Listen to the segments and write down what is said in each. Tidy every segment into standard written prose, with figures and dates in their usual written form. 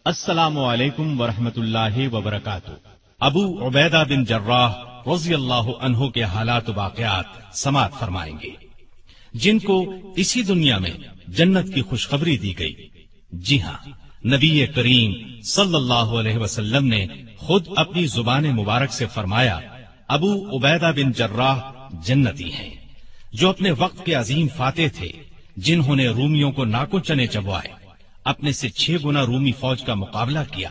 السلام علیکم ورحمۃ اللہ وبرکاتہ۔ ابو عبیدہ بن جراح رضی اللہ عنہ کے حالات و واقعات سماعت فرمائیں گے، جن کو اسی دنیا میں جنت کی خوشخبری دی گئی۔ جی ہاں، نبی کریم صلی اللہ علیہ وسلم نے خود اپنی زبان مبارک سے فرمایا، ابو عبیدہ بن جراح جنتی ہیں، جو اپنے وقت کے عظیم فاتح تھے، جنہوں نے رومیوں کو ناکو چنے چبوائے، اپنے سے 6 گنا رومی فوج کا مقابلہ کیا۔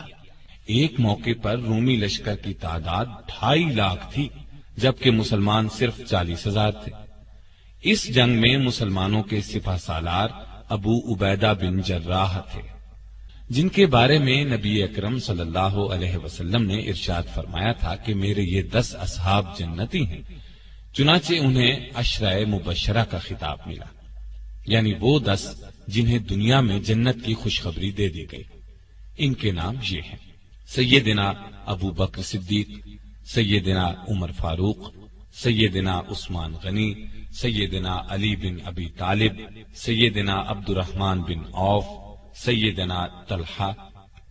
ایک موقع پر رومی لشکر کی تعداد 2.5 لاکھ تھی، جبکہ مسلمان صرف 40,000 تھے۔ اس جنگ میں مسلمانوں کے سپہ سالار ابو عبیدہ بن جراح تھے، جن کے بارے میں نبی اکرم صلی اللہ علیہ وسلم نے ارشاد فرمایا تھا کہ میرے یہ 10 اصحاب جنتی ہیں۔ چنانچہ انہیں عشرہ مبشرہ کا خطاب ملا، یعنی وہ 10 جنہیں دنیا میں جنت کی خوشخبری دے دی گئی۔ ان کے نام یہ ہیں: سیدنا ابو بکر صدیق، سیدنا عمر فاروق، سیدنا عثمان غنی، سیدنا علی بن ابی طالب، سیدنا عبد الرحمن بن عوف، سیدنا طلحہ،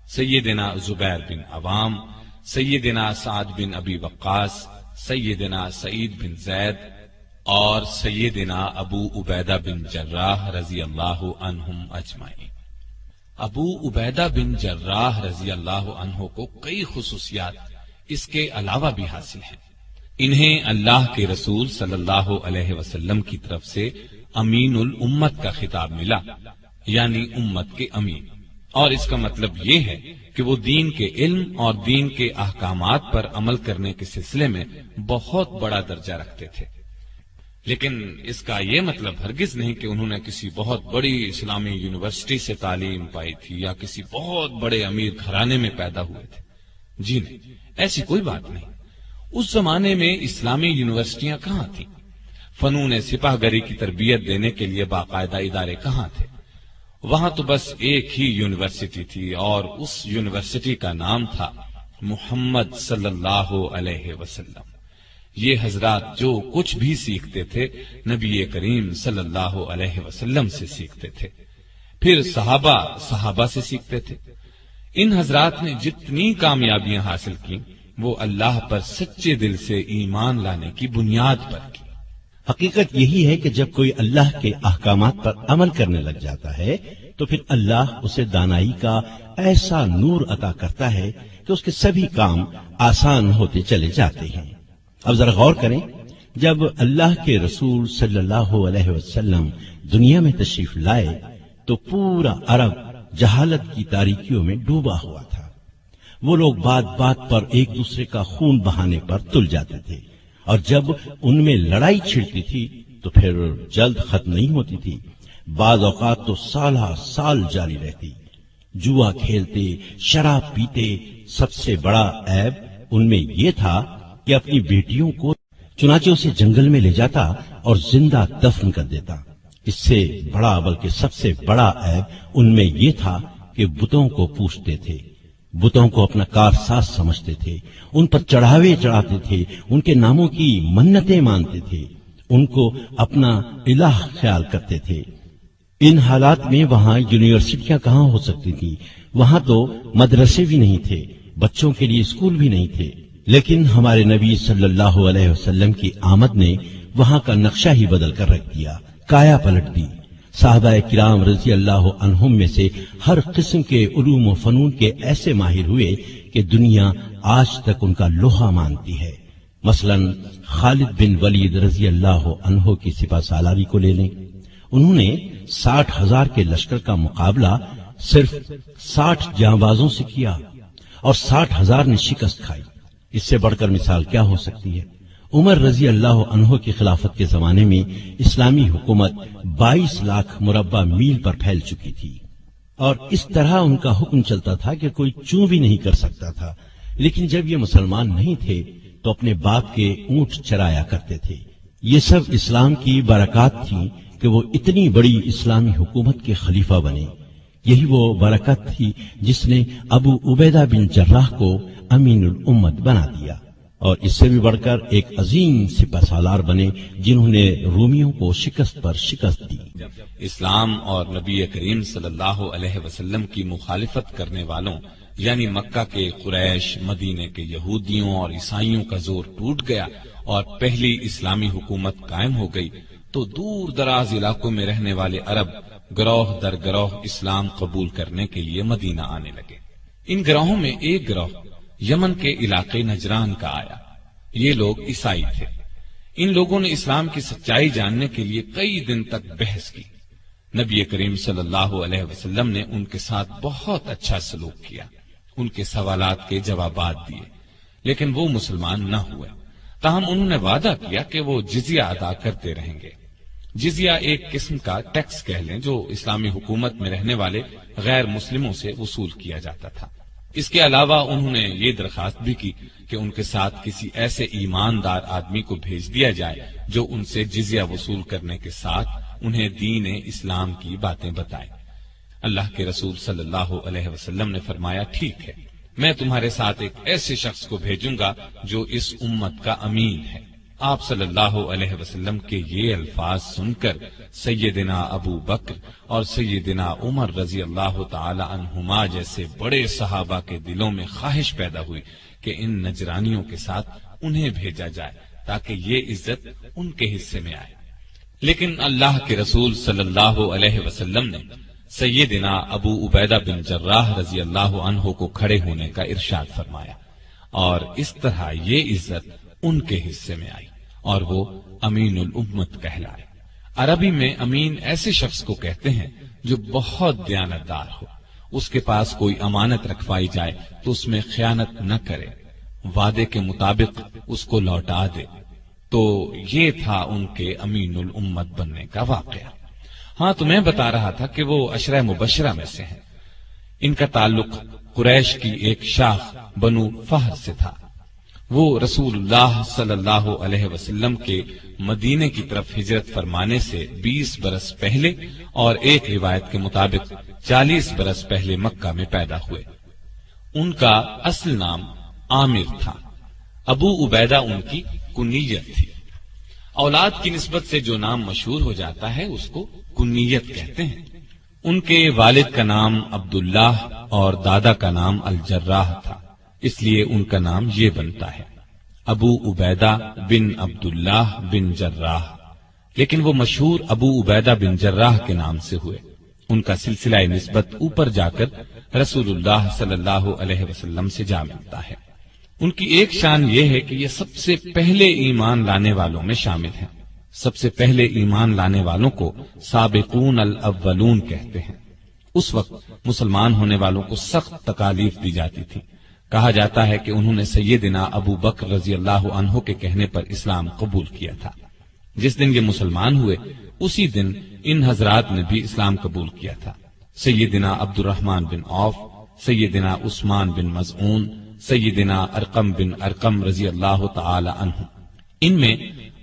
سیدنا زبیر بن عوام، سیدنا سعد بن ابی وقاص، سیدنا سعید بن زید اور سیدنا ابو عبیدہ بن جراح رضی اللہ عنہم اجمعین۔ ابو عبیدہ بن جراح رضی اللہ عنہ کو کئی خصوصیات اس کے علاوہ بھی حاصل ہیں۔ انہیں اللہ کے رسول صلی اللہ علیہ وسلم کی طرف سے امین الامت کا خطاب ملا، یعنی امت کے امین، اور اس کا مطلب یہ ہے کہ وہ دین کے علم اور دین کے احکامات پر عمل کرنے کے سلسلے میں بہت بڑا درجہ رکھتے تھے، لیکن اس کا یہ مطلب ہرگز نہیں کہ انہوں نے کسی بہت بڑی اسلامی یونیورسٹی سے تعلیم پائی تھی یا کسی بہت بڑے امیر گھرانے میں پیدا ہوئے تھے۔ جی نہیں، ایسی کوئی بات نہیں۔ اس زمانے میں اسلامی یونیورسٹیاں کہاں تھیں؟ فنون سپاہ گری کی تربیت دینے کے لیے باقاعدہ ادارے کہاں تھے؟ وہاں تو بس ایک ہی یونیورسٹی تھی، اور اس یونیورسٹی کا نام تھا محمد صلی اللہ علیہ وسلم۔ یہ حضرات جو کچھ بھی سیکھتے تھے نبی کریم صلی اللہ علیہ وسلم سے سیکھتے تھے، پھر صحابہ سے سیکھتے تھے۔ ان حضرات نے جتنی کامیابیاں حاصل کی وہ اللہ پر سچے دل سے ایمان لانے کی بنیاد پر کی۔ حقیقت یہی ہے کہ جب کوئی اللہ کے احکامات پر عمل کرنے لگ جاتا ہے تو پھر اللہ اسے دانائی کا ایسا نور عطا کرتا ہے کہ اس کے سبھی کام آسان ہوتے چلے جاتے ہیں۔ اب ذرا غور کریں، جب اللہ کے رسول صلی اللہ علیہ وسلم دنیا میں تشریف لائے تو پورا عرب جہالت کی تاریکیوں میں ڈوبا ہوا تھا۔ وہ لوگ بات بات پر ایک دوسرے کا خون بہانے پر تل جاتے تھے، اور جب ان میں لڑائی چھڑتی تھی تو پھر جلد ختم نہیں ہوتی تھی، بعض اوقات تو سالہ سال جاری رہتی۔ جوا کھیلتے، شراب پیتے، سب سے بڑا عیب ان میں یہ تھا کہ اپنی بیٹیوں کو چنانچہ اسے جنگل میں لے جاتا اور زندہ دفن کر دیتا۔ اس سے بڑا بلکہ سب سے بڑا عیب ان میں یہ تھا کہ بتوں کو پوجتے تھے، بتوں کو اپنا کارساز سمجھتے تھے، ان پر چڑھاوے چڑھاتے تھے، ان کے ناموں کی منتیں مانتے تھے، ان کو اپنا الہ خیال کرتے تھے۔ ان حالات میں وہاں یونیورسٹیاں کہاں ہو سکتی تھیں؟ وہاں تو مدرسے بھی نہیں تھے، بچوں کے لیے اسکول بھی نہیں تھے، لیکن ہمارے نبی صلی اللہ علیہ وسلم کی آمد نے وہاں کا نقشہ ہی بدل کر رکھ دیا، کایا پلٹ دی۔ صحابہ کرام رضی اللہ عنہم میں سے ہر قسم کے علوم و فنون کے ایسے ماہر ہوئے کہ دنیا آج تک ان کا لوہا مانتی ہے۔ مثلا خالد بن ولید رضی اللہ عنہ کی سپہ سالاری کو لے لیں، انہوں نے 60,000 کے لشکر کا مقابلہ صرف 60 جانبازوں سے کیا اور 60,000 نے شکست کھائی۔ اس سے بڑھ کر مثال کیا ہو سکتی ہے؟ عمر رضی اللہ عنہ کی خلافت کے زمانے میں اسلامی حکومت 22 لاکھ مربع میل پر پھیل چکی تھی، اور اس طرح ان کا حکم چلتا تھا کہ کوئی چوں بھی نہیں کر سکتا تھا۔ لیکن جب یہ مسلمان نہیں تھے تو اپنے باپ کے اونٹ چرایا کرتے تھے۔ یہ سب اسلام کی برکات تھیں کہ وہ اتنی بڑی اسلامی حکومت کے خلیفہ بنے۔ یہی وہ برکت تھی جس نے ابو عبیدہ بن جراح کو امین الامت بنا دیا۔ اور اس سے بھی بڑھ کر ایک عظیم سپہ سالار بنے جنہوں نے رومیوں کو شکست پر شکست دی۔ اسلام اور نبی کریم صلی اللہ علیہ وسلم کی مخالفت کرنے والوں یعنی مکہ کے قریش، مدینے کے یہودیوں اور عیسائیوں کا زور ٹوٹ گیا اور پہلی اسلامی حکومت قائم ہو گئی تو دور دراز علاقوں میں رہنے والے عرب گروہ در گروہ اسلام قبول کرنے کے لیے مدینہ آنے لگے۔ ان گروہوں میں ایک گروہ یمن کے علاقے نجران کا آیا۔ یہ لوگ عیسائی تھے۔ ان لوگوں نے اسلام کی سچائی جاننے کے لیے کئی دن تک بحث کی۔ نبی کریم صلی اللہ علیہ وسلم نے ان کے ساتھ بہت اچھا سلوک کیا، ان کے سوالات کے جوابات دیے، لیکن وہ مسلمان نہ ہوئے۔ تاہم انہوں نے وعدہ کیا کہ وہ جزیہ ادا کرتے رہیں گے۔ جزیہ ایک قسم کا ٹیکس کہہ لیں جو اسلامی حکومت میں رہنے والے غیر مسلموں سے وصول کیا جاتا تھا۔ اس کے علاوہ انہوں نے یہ درخواست بھی کی کہ ان کے ساتھ کسی ایسے ایماندار آدمی کو بھیج دیا جائے جو ان سے جزیہ وصول کرنے کے ساتھ انہیں دین اسلام کی باتیں بتائے۔ اللہ کے رسول صلی اللہ علیہ وسلم نے فرمایا، ٹھیک ہے، میں تمہارے ساتھ ایک ایسے شخص کو بھیجوں گا جو اس امت کا امین ہے۔ آپ صلی اللہ علیہ وسلم کے یہ الفاظ سن کر سیدنا ابو بکر اور سیدنا عمر رضی اللہ تعالی عنہما جیسے بڑے صحابہ کے دلوں میں خواہش پیدا ہوئی کہ ان نجرانیوں کے ساتھ انہیں بھیجا جائے تاکہ یہ عزت ان کے حصے میں آئے۔ لیکن اللہ کے رسول صلی اللہ علیہ وسلم نے سیدنا ابو عبیدہ بن جراح رضی اللہ عنہ کو کھڑے ہونے کا ارشاد فرمایا اور اس طرح یہ عزت ان کے حصے میں آئی اور وہ امین الامت کہلائے۔ عربی میں امین ایسے شخص کو کہتے ہیں جو بہت دیانتدار ہو، اس کے پاس کوئی امانت رکھوائی جائے تو اس میں خیانت نہ کرے، وعدے کے مطابق اس کو لوٹا دے۔ تو یہ تھا ان کے امین الامت بننے کا واقعہ۔ ہاں، تو میں بتا رہا تھا کہ وہ عشرہ مبشرہ میں سے ہیں۔ ان کا تعلق قریش کی ایک شاخ بنو فہر سے تھا۔ وہ رسول اللہ صلی اللہ علیہ وسلم کے مدینے کی طرف ہجرت فرمانے سے 20 برس پہلے اور ایک روایت کے مطابق 40 برس پہلے مکہ میں پیدا ہوئے۔ ان کا اصل نام عامر تھا۔ ابو عبیدہ ان کی کنیت تھی۔ اولاد کی نسبت سے جو نام مشہور ہو جاتا ہے اس کو کنیت کہتے ہیں۔ ان کے والد کا نام عبداللہ اور دادا کا نام الجراح تھا، اس لیے ان کا نام یہ بنتا ہے ابو عبیدہ بن عبداللہ بن جراح، لیکن وہ مشہور ابو عبیدہ بن جراح کے نام سے ہوئے۔ ان کا سلسلہ نسبت اوپر جا کر رسول اللہ صلی اللہ علیہ وسلم سے جا ملتا ہے۔ ان کی ایک شان یہ ہے کہ یہ سب سے پہلے ایمان لانے والوں میں شامل ہیں۔ سب سے پہلے ایمان لانے والوں کو سابقون الاولون کہتے ہیں۔ اس وقت مسلمان ہونے والوں کو سخت تکالیف دی جاتی تھی۔ کہا جاتا ہے کہ انہوں نے سیدنا ابو بکر رضی اللہ عنہ کے کہنے پر اسلام قبول کیا تھا۔ جس دن یہ مسلمان ہوئے اسی دن ان حضرات نے بھی اسلام قبول کیا تھا۔ سیدنا عبد الرحمن بن عوف، سیدنا عثمان بن مظعون، سیدنا ارقم بن ارقم رضی اللہ تعالی عنہ۔ ان میں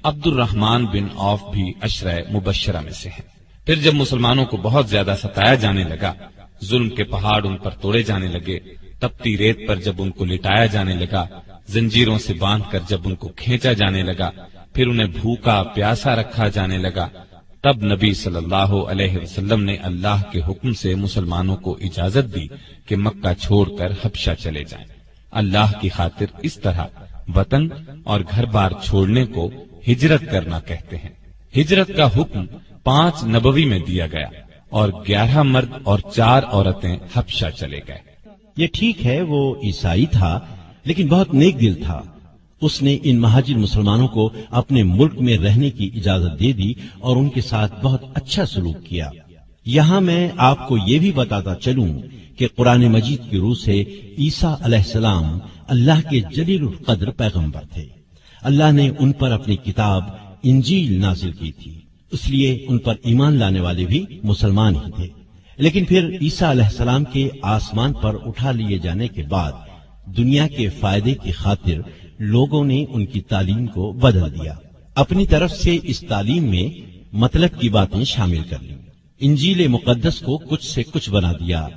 عبد الرحمن بن عوف بھی عشرہ مبشرہ میں سے ہیں۔ پھر جب مسلمانوں کو بہت زیادہ ستایا جانے لگا، ظلم کے پہاڑ ان پر توڑے جانے لگے، تپتی ریت پر جب ان کو لٹایا جانے لگا، زنجیروں سے باندھ کر جب ان کو کھینچا جانے لگا، پھر انہیں بھوکا پیاسا رکھا جانے لگا، تب نبی صلی اللہ علیہ وسلم نے اللہ کے حکم سے مسلمانوں کو اجازت دی کہ مکہ چھوڑ کر حبشہ چلے جائیں۔ اللہ کی خاطر اس طرح وطن اور گھر بار چھوڑنے کو ہجرت کرنا کہتے ہیں۔ ہجرت کا حکم 5 نبوی میں دیا گیا اور 11 مرد اور 4 عورتیں حبشہ چلے گئے۔ یہ ٹھیک ہے، وہ عیسائی تھا لیکن بہت نیک دل تھا۔ اس نے ان مہاجر مسلمانوں کو اپنے ملک میں رہنے کی اجازت دے دی اور ان کے ساتھ بہت اچھا سلوک کیا۔ یہاں میں آپ کو یہ بھی بتاتا چلوں کہ قرآن مجید کی روح سے عیسیٰ علیہ السلام اللہ کے جلیل القدر پیغمبر تھے۔ اللہ نے ان پر اپنی کتاب انجیل نازل کی تھی، اس لیے ان پر ایمان لانے والے بھی مسلمان ہی تھے۔ لیکن پھر عیسیٰ علیہ السلام کے آسمان پر اٹھا لیے جانے کے بعد دنیا کے فائدے کی خاطر لوگوں نے ان کی تعلیم کو بدل دیا، اپنی طرف سے اس تعلیم میں مطلب کی باتیں شامل کر لیں، انجیل مقدس کو کچھ سے کچھ بنا دیا۔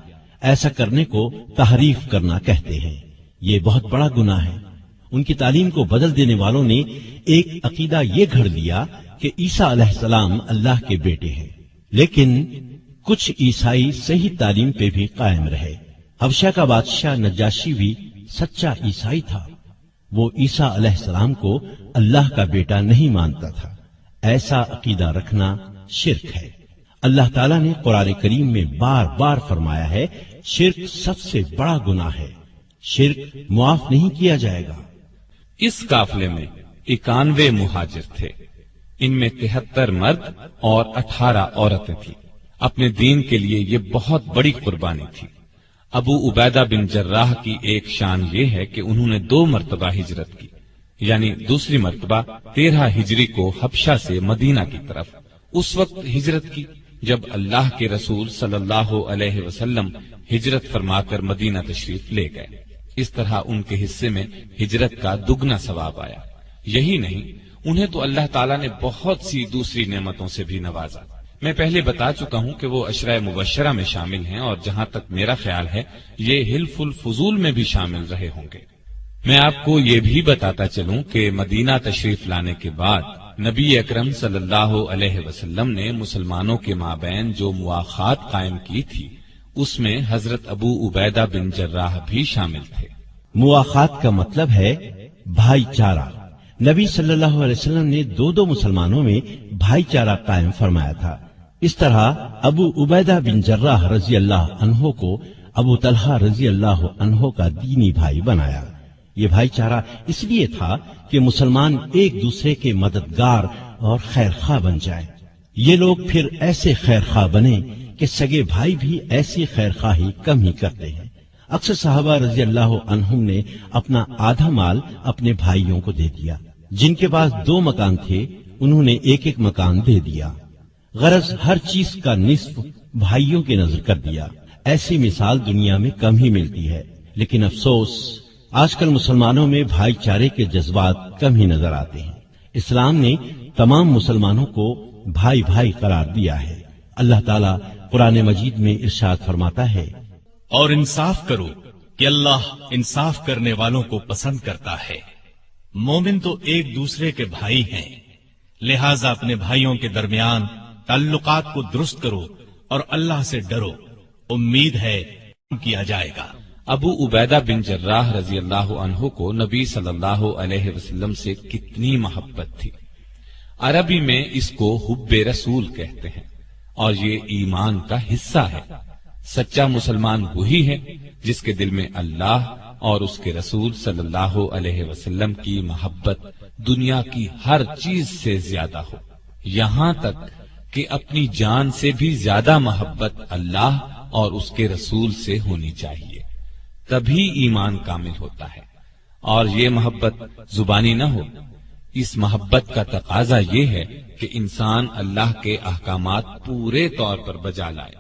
ایسا کرنے کو تحریف کرنا کہتے ہیں۔ یہ بہت بڑا گناہ ہے۔ ان کی تعلیم کو بدل دینے والوں نے ایک عقیدہ یہ گھڑ لیا کہ عیسیٰ علیہ السلام اللہ کے بیٹے ہیں، لیکن کچھ عیسائی صحیح تعلیم پہ بھی قائم رہے۔ حبشہ کا بادشاہ نجاشی بھی سچا عیسائی تھا، وہ عیسیٰ علیہ السلام کو اللہ کا بیٹا نہیں مانتا تھا۔ ایسا عقیدہ رکھنا شرک ہے۔ اللہ تعالیٰ نے قرآن کریم میں بار بار فرمایا ہے، شرک سب سے بڑا گناہ ہے، شرک معاف نہیں کیا جائے گا۔ اس قافلے میں 91 مہاجر تھے، ان میں 73 مرد اور 18 عورتیں تھیں۔ اپنے دین کے لیے یہ بہت بڑی قربانی تھی۔ ابو عبیدہ بن جراح کی ایک شان یہ ہے کہ انہوں نے 2 مرتبہ ہجرت کی، یعنی دوسری مرتبہ 13 ہجری کو حبشہ سے مدینہ کی طرف اس وقت ہجرت کی جب اللہ کے رسول صلی اللہ علیہ وسلم ہجرت فرما کر مدینہ تشریف لے گئے۔ اس طرح ان کے حصے میں ہجرت کا دگنا ثواب آیا۔ یہی نہیں، انہیں تو اللہ تعالیٰ نے بہت سی دوسری نعمتوں سے بھی نوازا۔ میں پہلے بتا چکا ہوں کہ وہ عشرہ مبشرہ میں شامل ہیں، اور جہاں تک میرا خیال ہے یہ حلف الفضول میں بھی شامل رہے ہوں گے۔ میں آپ کو یہ بھی بتاتا چلوں کہ مدینہ تشریف لانے کے بعد نبی اکرم صلی اللہ علیہ وسلم نے مسلمانوں کے مابین جو مواخات قائم کی تھی، اس میں حضرت ابو عبیدہ بن جراح بھی شامل تھے۔ مواخات کا مطلب ہے بھائی چارہ۔ نبی صلی اللہ علیہ وسلم نے 2 مسلمانوں میں بھائی چارہ قائم فرمایا تھا۔ اس طرح ابو عبیدہ بن جراح رضی اللہ عنہ کو ابو طلحہ رضی اللہ عنہ کا دینی بھائی بنایا۔ یہ بھائی چارہ اس لیے تھا کہ مسلمان ایک دوسرے کے مددگار اور خیر خواہ بن جائیں۔ یہ لوگ پھر ایسے خیر خواہ بنے کہ سگے بھائی بھی ایسی خیر خواہی کم ہی کرتے ہیں۔ اکثر صحابہ رضی اللہ عنہم نے اپنا آدھا مال اپنے بھائیوں کو دے دیا۔ جن کے پاس 2 مکان تھے انہوں نے 1 مکان دے دیا، غرض ہر چیز کا نصف بھائیوں کی نظر کر دیا۔ ایسی مثال دنیا میں کم ہی ملتی ہے، لیکن افسوس آج کل مسلمانوں میں بھائی چارے کے جذبات کم ہی نظر آتے ہیں۔ اسلام نے تمام مسلمانوں کو بھائی بھائی قرار دیا ہے۔ اللہ تعالیٰ قرآن مجید میں ارشاد فرماتا ہے، اور انصاف کرو کہ اللہ انصاف کرنے والوں کو پسند کرتا ہے۔ مومن تو ایک دوسرے کے بھائی ہیں، لہذا اپنے بھائیوں کے درمیان تعلقات کو درست کرو اور اللہ سے ڈرو، امید ہے کیا جائے گا۔ ابو عبیدہ بن جراح رضی اللہ عنہ کو نبی صلی اللہ علیہ وسلم سے کتنی محبت تھی۔ عربی میں اس کو حب رسول کہتے ہیں، اور یہ ایمان کا حصہ ہے۔ سچا مسلمان وہی ہے جس کے دل میں اللہ اور اس کے رسول صلی اللہ علیہ وسلم کی محبت دنیا کی ہر چیز سے زیادہ ہو، یہاں تک کہ اپنی جان سے بھی زیادہ محبت اللہ اور اس کے رسول سے ہونی چاہیے، تبھی ایمان کامل ہوتا ہے۔ اور یہ محبت زبانی نہ ہو، اس محبت کا تقاضا یہ ہے کہ انسان اللہ کے احکامات پورے طور پر بجا لائے،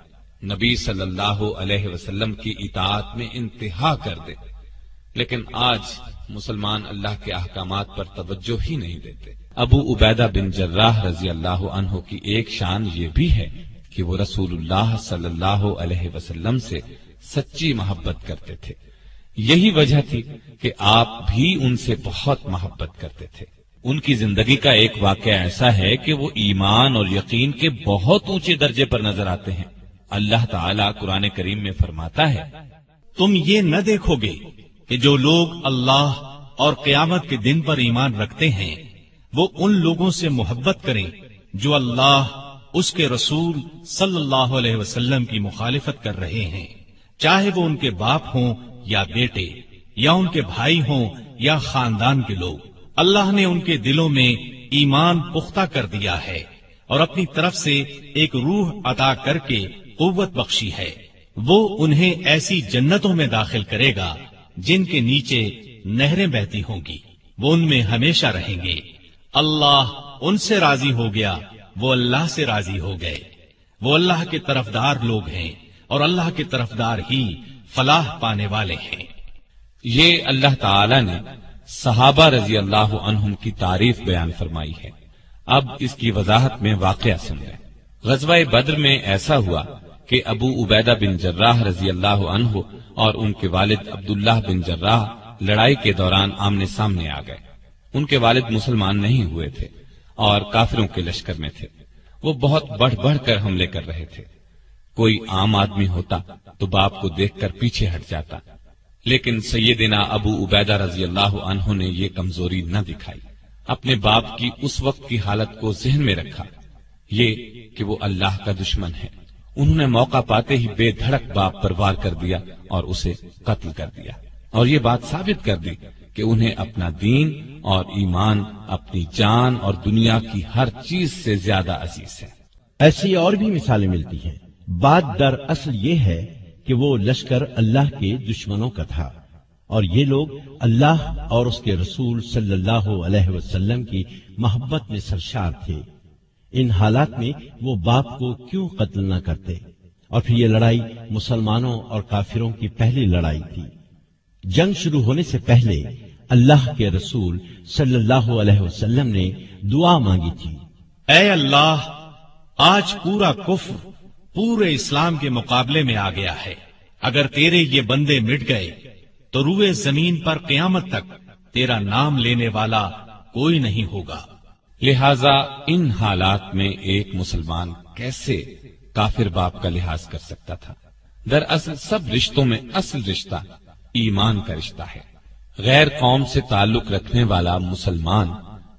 نبی صلی اللہ علیہ وسلم کی اطاعت میں انتہا کر دے۔ لیکن آج مسلمان اللہ کے احکامات پر توجہ ہی نہیں دیتے۔ ابو عبیدہ بن جراح رضی اللہ عنہ کی ایک شان یہ بھی ہے کہ وہ رسول اللہ صلی اللہ علیہ وسلم سے سچی محبت کرتے تھے۔ یہی وجہ تھی کہ آپ بھی ان سے بہت محبت کرتے تھے۔ ان کی زندگی کا ایک واقعہ ایسا ہے کہ وہ ایمان اور یقین کے بہت اونچے درجے پر نظر آتے ہیں۔ اللہ تعالیٰ قرآن کریم میں فرماتا ہے، تم یہ نہ دیکھو گے کہ جو لوگ اللہ اور قیامت کے دن پر ایمان رکھتے ہیں وہ ان لوگوں سے محبت کریں جو اللہ، اس کے رسول صلی اللہ علیہ وسلم کی مخالفت کر رہے ہیں، چاہے وہ ان کے باپ ہوں یا بیٹے، یا ان کے بھائی ہوں یا خاندان کے لوگ۔ اللہ نے ان کے دلوں میں ایمان پختہ کر دیا ہے اور اپنی طرف سے ایک روح عطا کر کے قوت بخشی ہے۔ وہ انہیں ایسی جنتوں میں داخل کرے گا جن کے نیچے نہریں بہتی ہوں گی، وہ ان میں ہمیشہ رہیں گے۔ اللہ ان سے راضی ہو گیا، وہ اللہ سے راضی ہو گئے۔ وہ اللہ کے طرفدار لوگ ہیں اور اللہ کے طرفدار ہی فلاح پانے والے ہیں۔ یہ اللہ تعالی نے صحابہ رضی اللہ عنہم کی تعریف بیان فرمائی ہے۔ اب اس کی وضاحت میں واقعہ سنیں۔ غزوہ بدر میں ایسا ہوا کہ ابو عبیدہ بن جراح رضی اللہ عنہ اور ان کے والد عبداللہ بن جراح لڑائی کے دوران آمنے سامنے آ گئے۔ ان کے والد مسلمان نہیں ہوئے تھے اور کافروں کے لشکر میں تھے۔ وہ بہت بڑھ بڑھ کر حملے کر رہے تھے۔ کوئی عام آدمی ہوتا تو باپ کو دیکھ کر پیچھے ہٹ جاتا، لیکن سیدنا ابو عبیدہ رضی اللہ عنہ نے یہ کمزوری نہ دکھائی۔ اپنے باپ کی اس وقت کی حالت کو ذہن میں رکھا، یہ کہ وہ اللہ کا دشمن ہے۔ انہوں نے موقع پاتے ہی بے دھڑک باپ پر وار کر دیا اور اسے قتل کر دیا، اور یہ بات ثابت کر دی کہ انہیں اپنا دین اور ایمان اپنی جان اور دنیا کی ہر چیز سے زیادہ عزیز ہے۔ ایسی اور بھی مثالیں ملتی ہیں۔ بات در اصل یہ ہے کہ وہ لشکر اللہ کے دشمنوں کا تھا، اور یہ لوگ اللہ اور اس کے رسول صلی اللہ علیہ وسلم کی محبت میں سرشار تھے۔ ان حالات میں وہ باپ کو کیوں قتل نہ کرتے؟ اور پھر یہ لڑائی مسلمانوں اور کافروں کی پہلی لڑائی تھی۔ جنگ شروع ہونے سے پہلے اللہ کے رسول صلی اللہ علیہ وسلم نے دعا مانگی تھی، اے اللہ، آج پورا کفر پورے اسلام کے مقابلے میں آ گیا ہے۔ اگر تیرے یہ بندے مٹ گئے تو روئے زمین پر قیامت تک تیرا نام لینے والا کوئی نہیں ہوگا۔ لہذا ان حالات میں ایک مسلمان کیسے کافر باپ کا لحاظ کر سکتا تھا؟ دراصل سب رشتوں میں اصل رشتہ ایمان کا رشتہ ہے۔ غیر قوم سے تعلق رکھنے والا مسلمان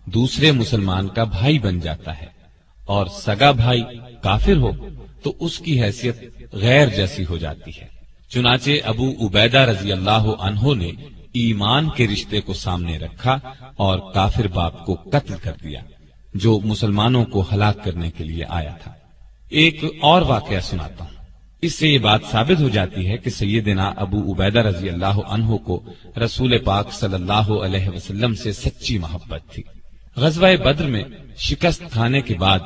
دوسرے مسلمان کا بھائی بن جاتا ہے، اور سگا بھائی کافر ہو تو اس کی حیثیت غیر جیسی ہو جاتی ہے۔ چنانچہ ابو عبیدہ رضی اللہ عنہ نے ایمان کے رشتے کو سامنے رکھا اور کافر باپ کو قتل کر دیا جو مسلمانوں کو ہلاک کرنے کے لیے آیا تھا۔ ایک اور واقعہ سناتا ہوں۔ اس سے یہ بات ثابت ہو جاتی ہے کہ سیدنا ابو عبیدہ رضی اللہ عنہ کو رسول پاک صلی اللہ علیہ وسلم سے سچی محبت تھی۔ غزوہ بدر میں شکست کھانے کے بعد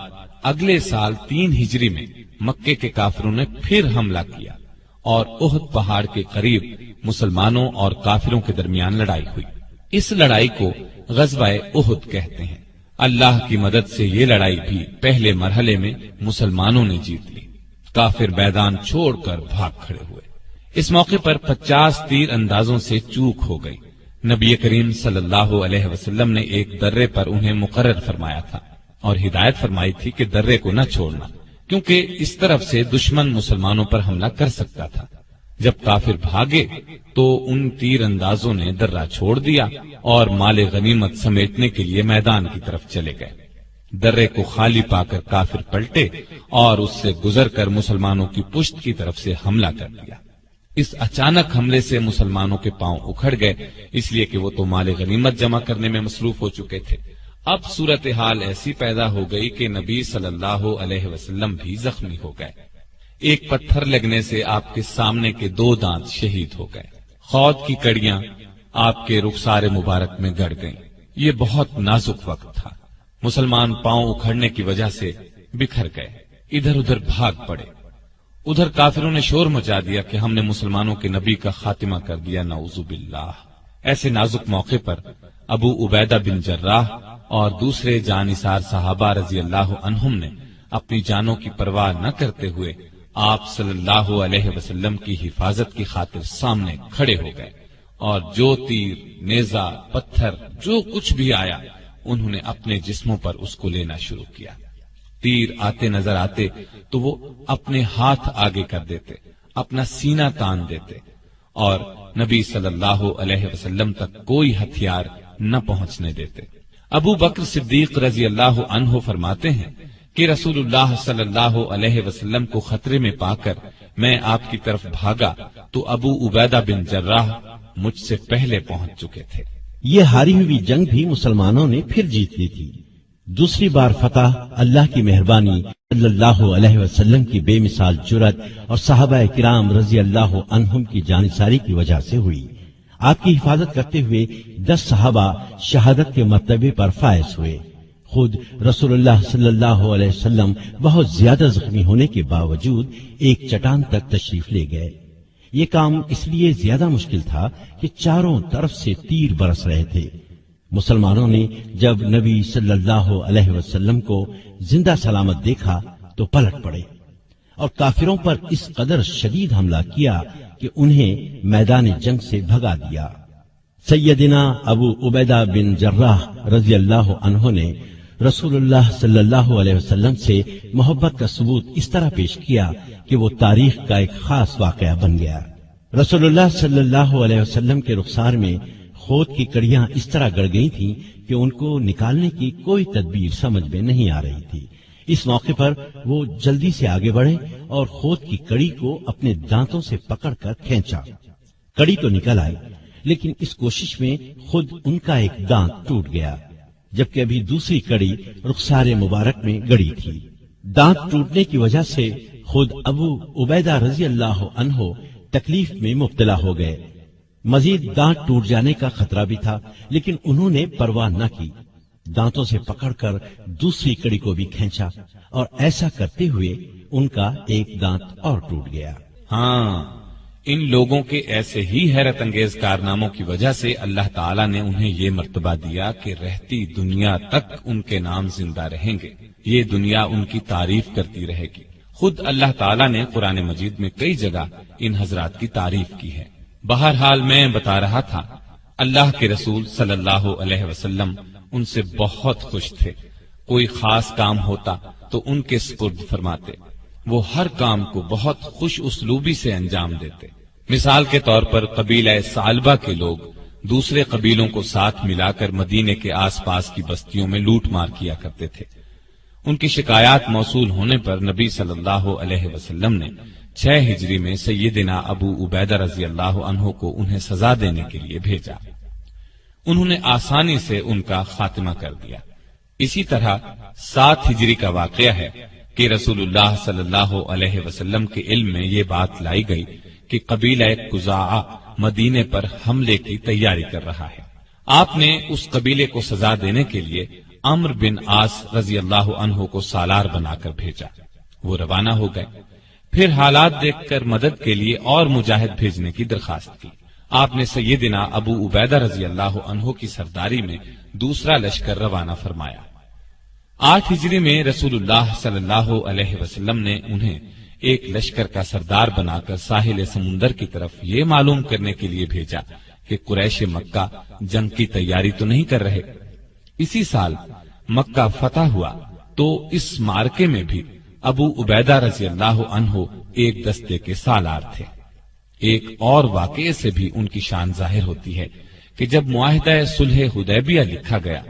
اگلے سال 3 ہجری میں مکے کے کافروں نے پھر حملہ کیا اور احد پہاڑ کے قریب مسلمانوں اور کافروں کے درمیان لڑائی ہوئی۔ اس لڑائی کو غزوہ احد کہتے ہیں۔ اللہ کی مدد سے یہ لڑائی بھی پہلے مرحلے میں مسلمانوں نے جیت لی۔ کافر میدان چھوڑ کر بھاگ کھڑے ہوئے۔ اس موقع پر 50 تیر اندازوں سے چوک ہو گئی۔ نبی کریم صلی اللہ علیہ وسلم نے ایک درے پر انہیں مقرر فرمایا تھا اور ہدایت فرمائی تھی کہ درے کو نہ چھوڑنا، کیونکہ اس طرف سے دشمن مسلمانوں پر حملہ کر سکتا تھا۔ جب کافر بھاگے تو ان تیر اندازوں نے درہ چھوڑ دیا اور مال غنیمت سمیٹنے کے لیے میدان کی طرف چلے گئے۔ درے کو خالی پا کر کافر پلٹے اور اس سے گزر کر مسلمانوں کی پشت کی طرف سے حملہ کر دیا۔ اس اچانک حملے سے مسلمانوں کے پاؤں اکھڑ گئے، اس لیے کہ وہ تو مال غنیمت جمع کرنے میں مصروف ہو چکے تھے۔ اب صورتحال ایسی پیدا ہو گئی کہ نبی صلی اللہ علیہ وسلم بھی زخمی ہو گئے۔ ایک پتھر لگنے سے آپ کے سامنے کے 2 دانت شہید ہو گئے۔ خود کی کڑیاں آپ کے رخسار مبارک میں گڑ گئیں۔ یہ بہت نازک وقت تھا۔ مسلمان پاؤں اکھڑنے کی وجہ سے بکھر گئے، ادھر ادھر بھاگ پڑے۔ ادھر کافروں نے شور مچا دیا کہ ہم نے مسلمانوں کے نبی کا خاتمہ کر دیا، نعوذ باللہ۔ ایسے نازک موقع پر ابو عبیدہ بن جراح اور دوسرے جانثار صحابہ رضی اللہ عنہم نے اپنی جانوں کی پرواہ نہ کرتے ہوئے آپ صلی اللہ علیہ وسلم کی حفاظت کی خاطر سامنے کھڑے ہو گئے، اور جو تیر، نیزہ، پتھر، جو کچھ بھی آیا انہوں نے اپنے جسموں پر اس کو لینا شروع کیا۔ تیر آتے نظر آتے تو وہ اپنے ہاتھ آگے کر دیتے، اپنا سینہ تان دیتے، اور نبی صلی اللہ علیہ وسلم تک کوئی ہتھیار نہ پہنچنے دیتے۔ ابو بکر صدیق رضی اللہ عنہ فرماتے ہیں کہ رسول اللہ صلی اللہ علیہ وسلم کو خطرے میں پا کر میں آپ کی طرف بھاگا تو ابو عبیدہ بن جراح مجھ سے پہلے پہنچ چکے تھے۔ یہ ہاری ہوئی جنگ بھی مسلمانوں نے پھر جیت لی تھی۔ دوسری بار فتح اللہ کی مہربانی، صلی اللہ علیہ وسلم کی بے مثال جرأت اور صحابہ کرام رضی اللہ عنہم کی جانثاری کی وجہ سے ہوئی۔ آپ کی حفاظت کرتے ہوئے 10 صحابہ شہادت کے مرتبے پر فائز ہوئے۔ خود رسول اللہ صلی اللہ علیہ وسلم بہت زیادہ زخمی ہونے کے باوجود ایک چٹان تک تشریف لے گئے۔ یہ کام اس لیے زیادہ مشکل تھا کہ چاروں طرف سے تیر برس رہے تھے۔ مسلمانوں نے جب نبی صلی اللہ علیہ وسلم کو زندہ سلامت دیکھا تو پلٹ پڑے اور کافروں پر اس قدر شدید حملہ کیا کہ انہیں میدان جنگ سے بھگا دیا۔ سیدنا ابو عبیدہ بن جراح رضی اللہ عنہ نے رسول اللہ صلی اللہ علیہ وسلم سے محبت کا ثبوت اس طرح پیش کیا کہ وہ تاریخ کا ایک خاص واقعہ بن گیا۔ رسول اللہ صلی اللہ علیہ وسلم کے رخسار میں خود کی کڑیاں اس طرح گڑ گئی تھیں کہ ان کو نکالنے کی کوئی تدبیر سمجھ میں نہیں آ رہی تھی۔ اس موقع پر وہ جلدی سے آگے بڑھے اور خود کی کڑی کو اپنے دانتوں سے پکڑ کر کھینچا۔ کڑی تو نکل آئی، لیکن اس کوشش میں خود ان کا ایک دانت ٹوٹ گیا، جبکہ ابھی دوسری کڑی رخسار مبارک میں گڑی تھی۔ دانت ٹوٹنے کی وجہ سے خود ابو عبیدہ رضی اللہ عنہ تکلیف میں مبتلا ہو گئے۔ مزید دانت ٹوٹ جانے کا خطرہ بھی تھا، لیکن انہوں نے پرواہ نہ کی، دانتوں سے پکڑ کر دوسری کڑی کو بھی کھینچا، اور ایسا کرتے ہوئے ان کا ایک دانت اور ٹوٹ گیا۔ ہاں، ان لوگوں کے ایسے ہی حیرت انگیز کارناموں کی وجہ سے اللہ تعالیٰ نے انہیں یہ مرتبہ دیا کہ رہتی دنیا تک ان کے نام زندہ رہیں گے، یہ دنیا ان کی تعریف کرتی رہے گی۔ خود اللہ تعالیٰ نے قرآن مجید میں کئی جگہ ان حضرات کی تعریف کی ہے۔ بہرحال میں بتا رہا تھا، اللہ کے رسول صلی اللہ علیہ وسلم ان سے بہت خوش تھے۔ کوئی خاص کام ہوتا تو ان کے سپرد فرماتے، وہ ہر کام کو بہت خوش اسلوبی سے انجام دیتے۔ مثال کے طور پر قبیلہ ثعلبہ کے لوگ دوسرے قبیلوں کو ساتھ ملا کر مدینے کے آس پاس کی بستیوں میں لوٹ مار کیا کرتے تھے۔ ان کی شکایات موصول ہونے پر نبی صلی اللہ علیہ وسلم نے 6 ہجری میں سیدنا ابو عبیدہ رضی اللہ عنہ کو انہیں سزا دینے کے لیے بھیجا۔ انہوں نے آسانی سے ان کا خاتمہ کر دیا۔ اسی طرح 7 ہجری کا واقعہ ہے کہ رسول اللہ صلی اللہ علیہ وسلم کے علم میں یہ بات لائی گئی کہ قبیلہ قزاعہ مدینے پر حملے کی تیاری کر رہا ہے۔ آپ نے اس قبیلے کو سزا دینے کے لیے عمرو بن عاص رضی اللہ عنہ کو سالار بنا کر بھیجا۔ وہ روانہ ہو گئے۔ پھر حالات دیکھ کر مدد کے لیے اور مجاہد بھیجنے کی درخواست کی۔ آپ نے سیدنا ابو عبیدہ رضی اللہ عنہ کی سرداری میں دوسرا لشکر روانہ فرمایا۔ 8 ہجری میں رسول اللہ صلی اللہ علیہ وسلم نے انہیں ایک لشکر کا سردار بنا کر ساحل سمندر کی طرف یہ معلوم کرنے کے لیے بھیجا کہ قریش مکہ جنگ کی تیاری تو نہیں کر رہے۔ اسی سال مکہ فتح ہوا تو اس معرکے میں بھی ابو عبیدہ رضی اللہ عنہ ایک دستے کے سالار تھے۔ ایک اور واقعے سے بھی ان کی شان ظاہر ہوتی ہے کہ جب معاہدہ صلح حدیبیہ لکھا گیا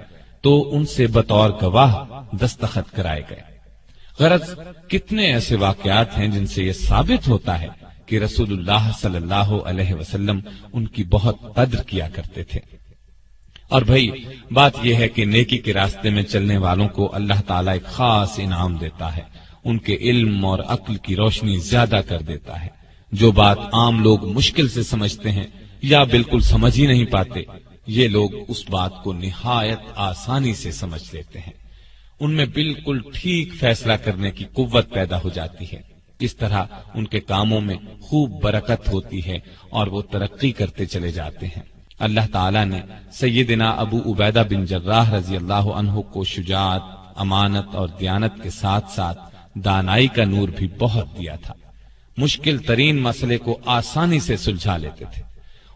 تو ان سے بطور گواہ دستخط کرائے گئے۔ غرض کتنے ایسے واقعات ہیں جن سے یہ ثابت ہوتا ہے کہ رسول اللہ صلی اللہ علیہ وسلم ان کی بہت قدر کیا کرتے تھے۔ اور بھائی بات یہ ہے کہ نیکی کے راستے میں چلنے والوں کو اللہ تعالیٰ ایک خاص انعام دیتا ہے، ان کے علم اور عقل کی روشنی زیادہ کر دیتا ہے۔ جو بات عام لوگ مشکل سے سمجھتے ہیں یا بالکل سمجھ ہی نہیں پاتے، یہ لوگ اس بات کو نہایت آسانی سے سمجھ لیتے ہیں۔ ان میں بالکل ٹھیک فیصلہ کرنے کی قوت پیدا ہو جاتی ہے۔ اس طرح ان کے کاموں میں خوب برکت ہوتی ہے اور وہ ترقی کرتے چلے جاتے ہیں۔ اللہ تعالیٰ نے سیدنا ابو عبیدہ بن جراح رضی اللہ عنہ کو شجاعت، امانت اور دیانت کے ساتھ ساتھ دانائی کا نور بھی بہت دیا تھا۔ مشکل ترین مسئلے کو آسانی سے سلجھا لیتے تھے۔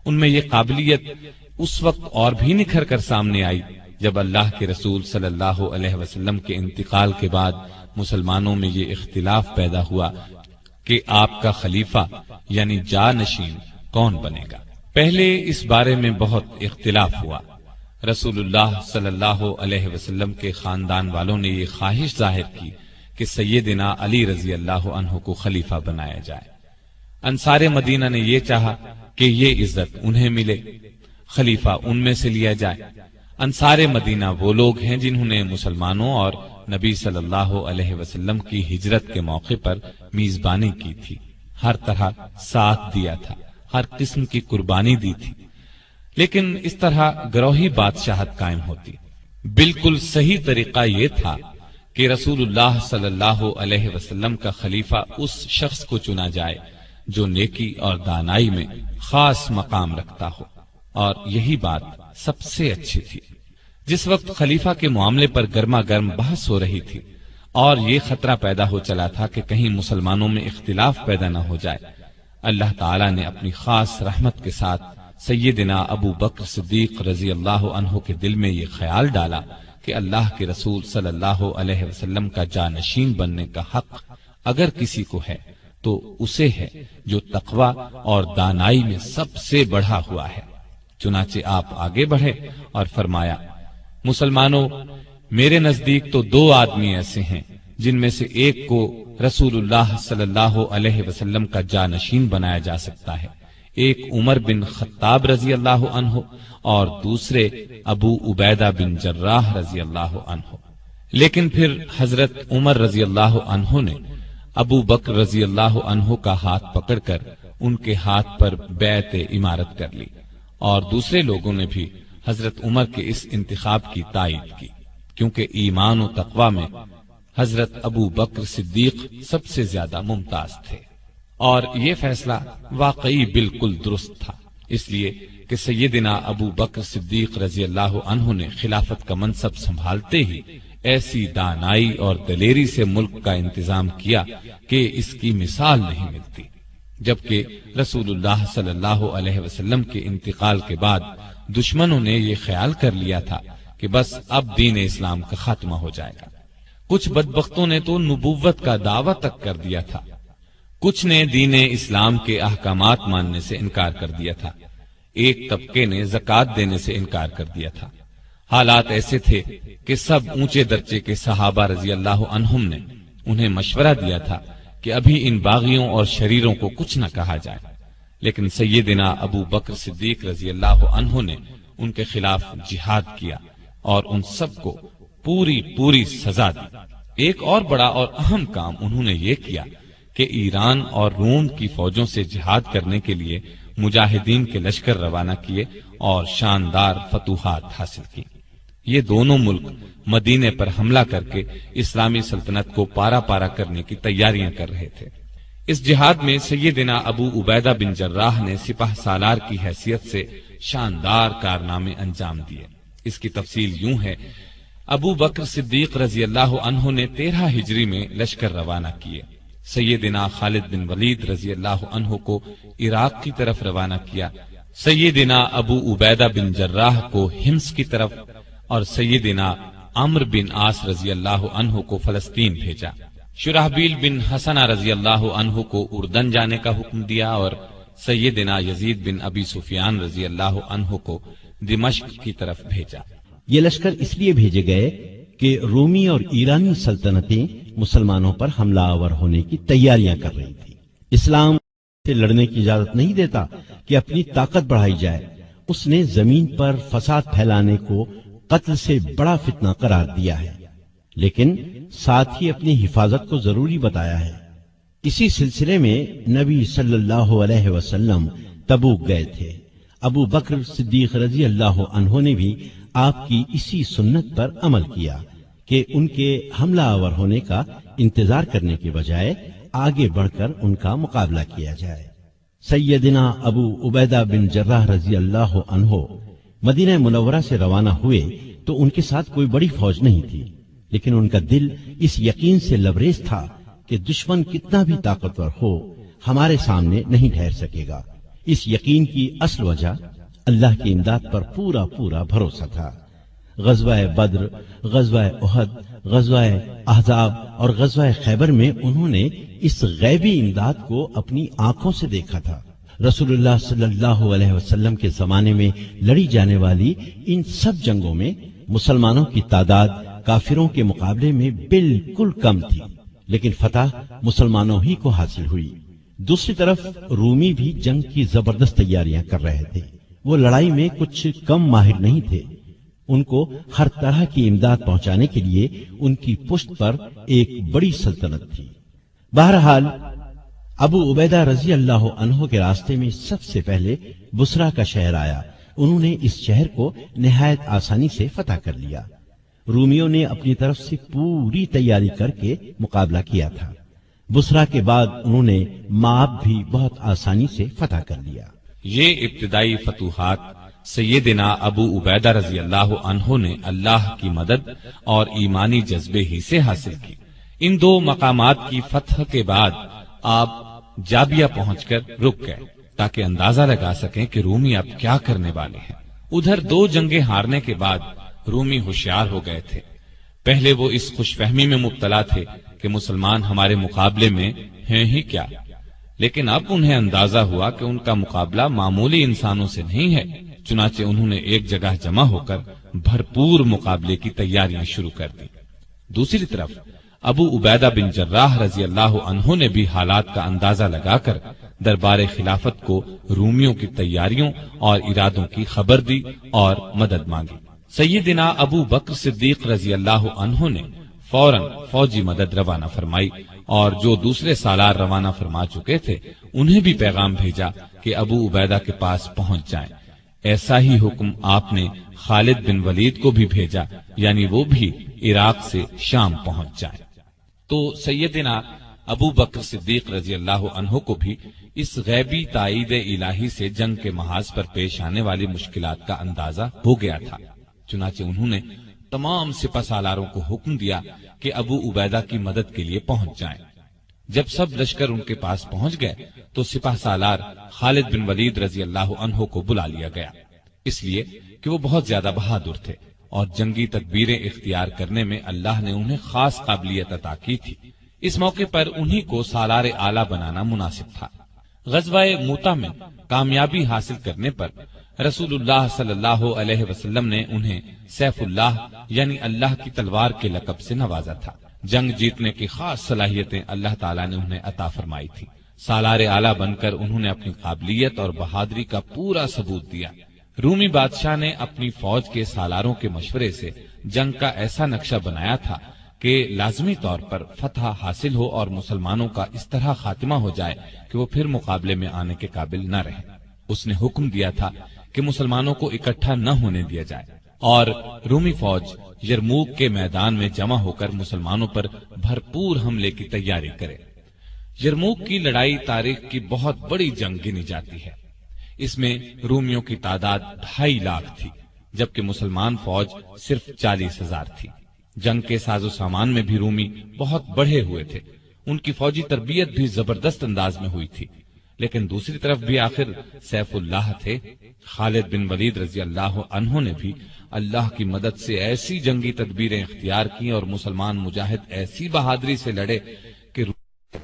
ان میں یہ قابلیت اس وقت اور بھی نکھر کر سامنے آئی جب اللہ کے رسول صلی اللہ علیہ وسلم کے انتقال کے بعد مسلمانوں میں یہ اختلاف پیدا ہوا کہ آپ کا خلیفہ یعنی جانشین کون بنے گا۔ پہلے اس بارے میں بہت اختلاف ہوا۔ رسول اللہ صلی اللہ علیہ وسلم کے خاندان والوں نے یہ خواہش ظاہر کی کہ سیدنا علی رضی اللہ عنہ کو خلیفہ بنایا جائے۔ انصار مدینہ نے یہ چاہا کہ یہ عزت انہیں ملے، خلیفہ ان میں سے لیا جائے۔ انصار مدینہ وہ لوگ ہیں جنہوں نے مسلمانوں اور نبی صلی اللہ علیہ وسلم کی ہجرت کے موقع پر میزبانی کی تھی، ہر طرح ساتھ دیا تھا، ہر قسم کی قربانی دی تھی۔ لیکن اس طرح گروہی بادشاہت قائم ہوتی۔ بالکل صحیح طریقہ یہ تھا کہ رسول اللہ صلی اللہ علیہ وسلم کا خلیفہ اس شخص کو چنا جائے جو نیکی اور دانائی میں خاص مقام رکھتا ہو، اور یہی بات سب سے اچھی تھی۔ جس وقت خلیفہ کے معاملے پر گرما گرم بحث ہو رہی تھی اور یہ خطرہ پیدا ہو چلا تھا کہ کہیں مسلمانوں میں اختلاف پیدا نہ ہو جائے، اللہ تعالیٰ نے اپنی خاص رحمت کے ساتھ سیدنا ابو بکر صدیق رضی اللہ عنہ کے دل میں یہ خیال ڈالا کہ اللہ کے رسول صلی اللہ علیہ وسلم کا جانشین بننے کا حق اگر کسی کو ہے تو اسے ہے جو تقوی اور دانائی میں سب سے بڑھا ہوا ہے۔ چنانچہ آپ آگے بڑھے اور فرمایا، مسلمانوں، میرے نزدیک تو دو آدمی ایسے ہیں جن میں سے ایک کو رسول اللہ صلی اللہ علیہ وسلم کا جانشین بنایا جا سکتا ہے، ایک عمر بن خطاب رضی اللہ عنہ اور دوسرے ابو عبیدہ بن جراح رضی اللہ عنہ۔ لیکن پھر حضرت عمر رضی اللہ عنہ نے ابو بکر رضی اللہ عنہ کا ہاتھ پکڑ کر ان کے ہاتھ پر بیعت امارت کر لی، اور دوسرے لوگوں نے بھی حضرت عمر کے اس انتخاب کی تائید کی، کیونکہ ایمان و تقوی میں حضرت ابو بکر صدیق سب سے زیادہ ممتاز تھے۔ اور یہ فیصلہ واقعی بالکل درست تھا، اس لیے کہ سیدنا ابو بکر صدیق رضی اللہ عنہ نے خلافت کا منصب سنبھالتے ہی ایسی دانائی اور دلیری سے ملک کا انتظام کیا کہ اس کی مثال نہیں ملتی، جبکہ رسول اللہ صلی اللہ علیہ وسلم کے انتقال کے بعد دشمنوں نے یہ خیال کر لیا تھا کہ بس اب دین اسلام کا خاتمہ ہو جائے گا۔ کچھ بدبختوں نے تو نبوت کا دعویٰ تک کر دیا تھا، کچھ نے دین اسلام کے احکامات ماننے سے انکار کر دیا تھا، ایک طبقے نے زکوٰۃ دینے سے انکار کر دیا تھا۔ حالات ایسے تھے کہ سب اونچے درجے کے صحابہ رضی اللہ عنہم نے انہیں مشورہ دیا تھا کہ ابھی ان باغیوں اور شریروں کو کچھ نہ کہا جائے، لیکن سیدنا ابو بکر صدیق رضی اللہ عنہ نے ان کے خلاف جہاد کیا اور ان سب کو پوری سزا دی۔ ایک اور بڑا اور اہم کام انہوں نے یہ کیا کہ ایران اور روم کی فوجوں سے جہاد کرنے کے لیے مجاہدین کے لشکر روانہ کیے اور شاندار فتوحات حاصل کی۔ یہ دونوں ملک مدینے پر حملہ کر کے اسلامی سلطنت کو پارا پارا کرنے کی تیاریاں کر رہے تھے۔ اس جہاد میں سیدنا ابو عبیدہ بن جراح نے سپاہ سالار کی حیثیت سے شاندار کارنامے انجام دیے۔ اس کی تفصیل یوں ہے، ابو بکر صدیق رضی اللہ عنہ نے 13 ہجری میں لشکر روانہ کیے، سیدنا خالد بن ولید رضی اللہ عنہ کو عراق کی طرف روانہ کیا، سیدنا ابو عبیدہ بن جراح کو حمص کی طرف اور سیدنا عمرو بن عاص رضی اللہ عنہ کو فلسطین بھیجا۔ شرحبیل بن حسنہ رضی اللہ عنہ کو اردن جانے کا حکم دیا اور سیدنا یزید بن ابی سفیان رضی اللہ عنہ کو دمشق کی طرف بھیجا۔ یہ لشکر اس لیے بھیجے گئے کہ رومی اور ایرانی سلطنتیں مسلمانوں پر حملہ آور ہونے کی تیاریاں کر رہی تھی۔ اسلام سے لڑنے کی اجازت نہیں دیتا کہ اپنی طاقت بڑھائی جائے، اس نے زمین پر فساد پھیلانے کو قتل سے بڑا فتنہ قرار دیا ہے، لیکن ساتھ ہی اپنی حفاظت کو ضروری بتایا ہے۔ اسی سلسلے میں نبی صلی اللہ علیہ وسلم تبوک گئے تھے۔ ابو بکر صدیق رضی اللہ عنہ نے بھی آپ کی اسی سنت پر عمل کیا کہ ان کے حملہ آور ہونے کا انتظار کرنے کے بجائے آگے بڑھ کر ان کا مقابلہ کیا جائے۔ سیدنا ابو عبیدہ بن جراح رضی اللہ عنہ مدینہ منورہ سے روانہ ہوئے تو ان کے ساتھ کوئی بڑی فوج نہیں تھی، لیکن ان کا دل اس یقین سے لبریز تھا کہ دشمن کتنا بھی طاقتور ہو ہمارے سامنے نہیں ٹھہر سکے گا۔ اس یقین کی اصل وجہ اللہ کی امداد پر پورا بھروسہ تھا۔ غزوہ بدر، غزوہ احد، غزوہ احزاب اور غزوہ خیبر میں انہوں نے اس غیبی امداد کو اپنی آنکھوں سے دیکھا تھا۔ رسول اللہ صلی اللہ علیہ وسلم کے زمانے میں لڑی جانے والی ان سب جنگوں میں مسلمانوں کی تعداد کافروں کے مقابلے میں بالکل کم تھی، لیکن فتح مسلمانوں ہی کو حاصل ہوئی۔ دوسری طرف رومی بھی جنگ کی زبردست تیاریاں کر رہے تھے۔ وہ لڑائی میں کچھ کم ماہر نہیں تھے، ان کو ہر طرح کی امداد پہنچانے کے لیے ان کی پشت پر ایک بڑی سلطنت تھی۔ بہرحال ابو عبیدہ رضی اللہ عنہ کے راستے میں سب سے پہلے بصرہ کا شہر آیا۔ انہوں نے اس شہر کو نہایت آسانی سے فتح کر لیا۔ رومیوں نے اپنی طرف سے پوری تیاری کر کے مقابلہ کیا تھا۔ بصرہ کے بعد انہوں نے مآب بھی بہت آسانی سے فتح کر لیا۔ یہ ابتدائی فتوحات سیدنا ابو عبیدہ رضی اللہ عنہ نے اللہ کی مدد اور ایمانی جذبے ہی سے حاصل کی۔ ان دو مقامات کی فتح کے بعد آپ جابیہ پہنچ کر رک گئے۔ تاکہ اندازہ لگا سکیں کہ رومی اب کیا کرنے والے ہیں۔ ادھر 2 جنگیں ہارنے کے بعد رومی ہوشیار ہو گئے تھے۔ پہلے وہ اس خوش فہمی میں مبتلا تھے کہ مسلمان ہمارے مقابلے میں ہیں ہی کیا، لیکن اب انہیں اندازہ ہوا کہ ان کا مقابلہ معمولی انسانوں سے نہیں ہے۔ چنانچہ انہوں نے ایک جگہ جمع ہو کر بھرپور مقابلے کی تیاریاں شروع کر دی۔ دوسری طرف ابو عبیدہ بن جراح رضی اللہ عنہ نے بھی حالات کا اندازہ لگا کر دربار خلافت کو رومیوں کی تیاریوں اور ارادوں کی خبر دی اور مدد مانگی۔ سیدنا ابو بکر صدیق رضی اللہ عنہ نے فوراً فوجی مدد روانہ فرمائی، اور جو دوسرے سالار روانہ فرما چکے تھے انہیں بھی پیغام بھیجا کہ ابو عبیدہ کے پاس پہنچ جائیں۔ ایسا ہی حکم آپ نے خالد بن ولید کو بھی بھیجا، یعنی وہ بھی عراق سے شام پہنچ جائیں۔ تو سیدنا ابو بکر صدیق رضی اللہ عنہ کو بھی اس غیبی تائید الہی سے جنگ کے محاذ پر پیش آنے والی مشکلات کا اندازہ ہو گیا تھا۔ چنانچہ انہوں نے تمام سپہ سالاروں کو حکم دیا کہ ابو عبیدہ کی مدد کے لیے پہنچ جائیں۔ جب سب لشکر ان کے پاس پہنچ گئے تو سپہ سالار خالد بن ولید رضی اللہ عنہ کو بلا لیا گیا، اس لیے کہ وہ بہت زیادہ بہادر تھے اور جنگی تدبیریں اختیار کرنے میں اللہ نے انہیں خاص قابلیت عطا کی تھی۔ اس موقع پر انہی کو سالار اعلیٰ بنانا مناسب تھا۔ غزوہ موتا میں کامیابی حاصل کرنے پر رسول اللہ صلی اللہ علیہ وسلم نے انہیں سیف اللہ یعنی اللہ کی تلوار کے لقب سے نوازا تھا۔ جنگ جیتنے کی خاص صلاحیتیں اللہ تعالیٰ نے انہیں عطا فرمائی تھی۔ سالار اعلیٰ بن کر انہوں نے اپنی قابلیت اور بہادری کا پورا ثبوت دیا۔ رومی بادشاہ نے اپنی فوج کے سالاروں کے مشورے سے جنگ کا ایسا نقشہ بنایا تھا کہ لازمی طور پر فتح حاصل ہو اور مسلمانوں کا اس طرح خاتمہ ہو جائے کہ وہ پھر مقابلے میں آنے کے قابل نہ رہیں۔ اس نے حکم دیا تھا کہ مسلمانوں کو اکٹھا نہ ہونے دیا جائے اور رومی فوج یرموک کے میدان میں جمع ہو کر مسلمانوں پر بھرپور حملے کی تیاری کرے۔ یرموک کی لڑائی تاریخ کی بہت بڑی جنگ گنی جاتی ہے۔ اس میں رومیوں کی تعداد 2.5 لاکھ تھی، جبکہ مسلمان فوج صرف 40,000 تھی۔ جنگ کے ساز و سامان میں بھی رومی بہت بڑھے ہوئے تھے، ان کی فوجی تربیت بھی زبردست انداز میں ہوئی تھی، لیکن دوسری طرف بھی آخر سیف اللہ تھے۔ خالد بن ولید رضی اللہ عنہ نے بھی اللہ کی مدد سے ایسی جنگی تدبیریں اختیار کی اور مسلمان مجاہد ایسی بہادری سے لڑے کہ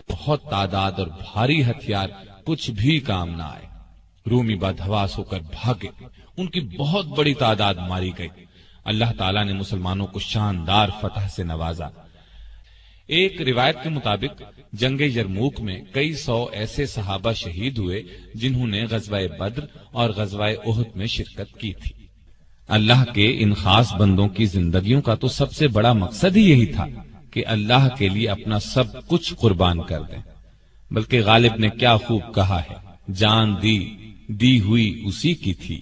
بہت تعداد اور بھاری ہتھیار کچھ بھی کام نہ آئے۔ رومی بدحواس ہو کر بھاگے، ان کی بہت بڑی تعداد ماری گئی۔ اللہ تعالیٰ نے مسلمانوں کو شاندار فتح سے نوازا۔ ایک روایت کے مطابق جنگ یرموک میں کئی 100 ایسے صحابہ شہید ہوئے جنہوں نے غزوہ بدر اور غزوہ احد میں شرکت کی تھی۔ اللہ کے ان خاص بندوں کی زندگیوں کا تو سب سے بڑا مقصد ہی یہی تھا کہ اللہ کے لیے اپنا سب کچھ قربان کر دیں۔ بلکہ غالب نے کیا خوب کہا ہے، جان دی ہوئی اسی کی تھی،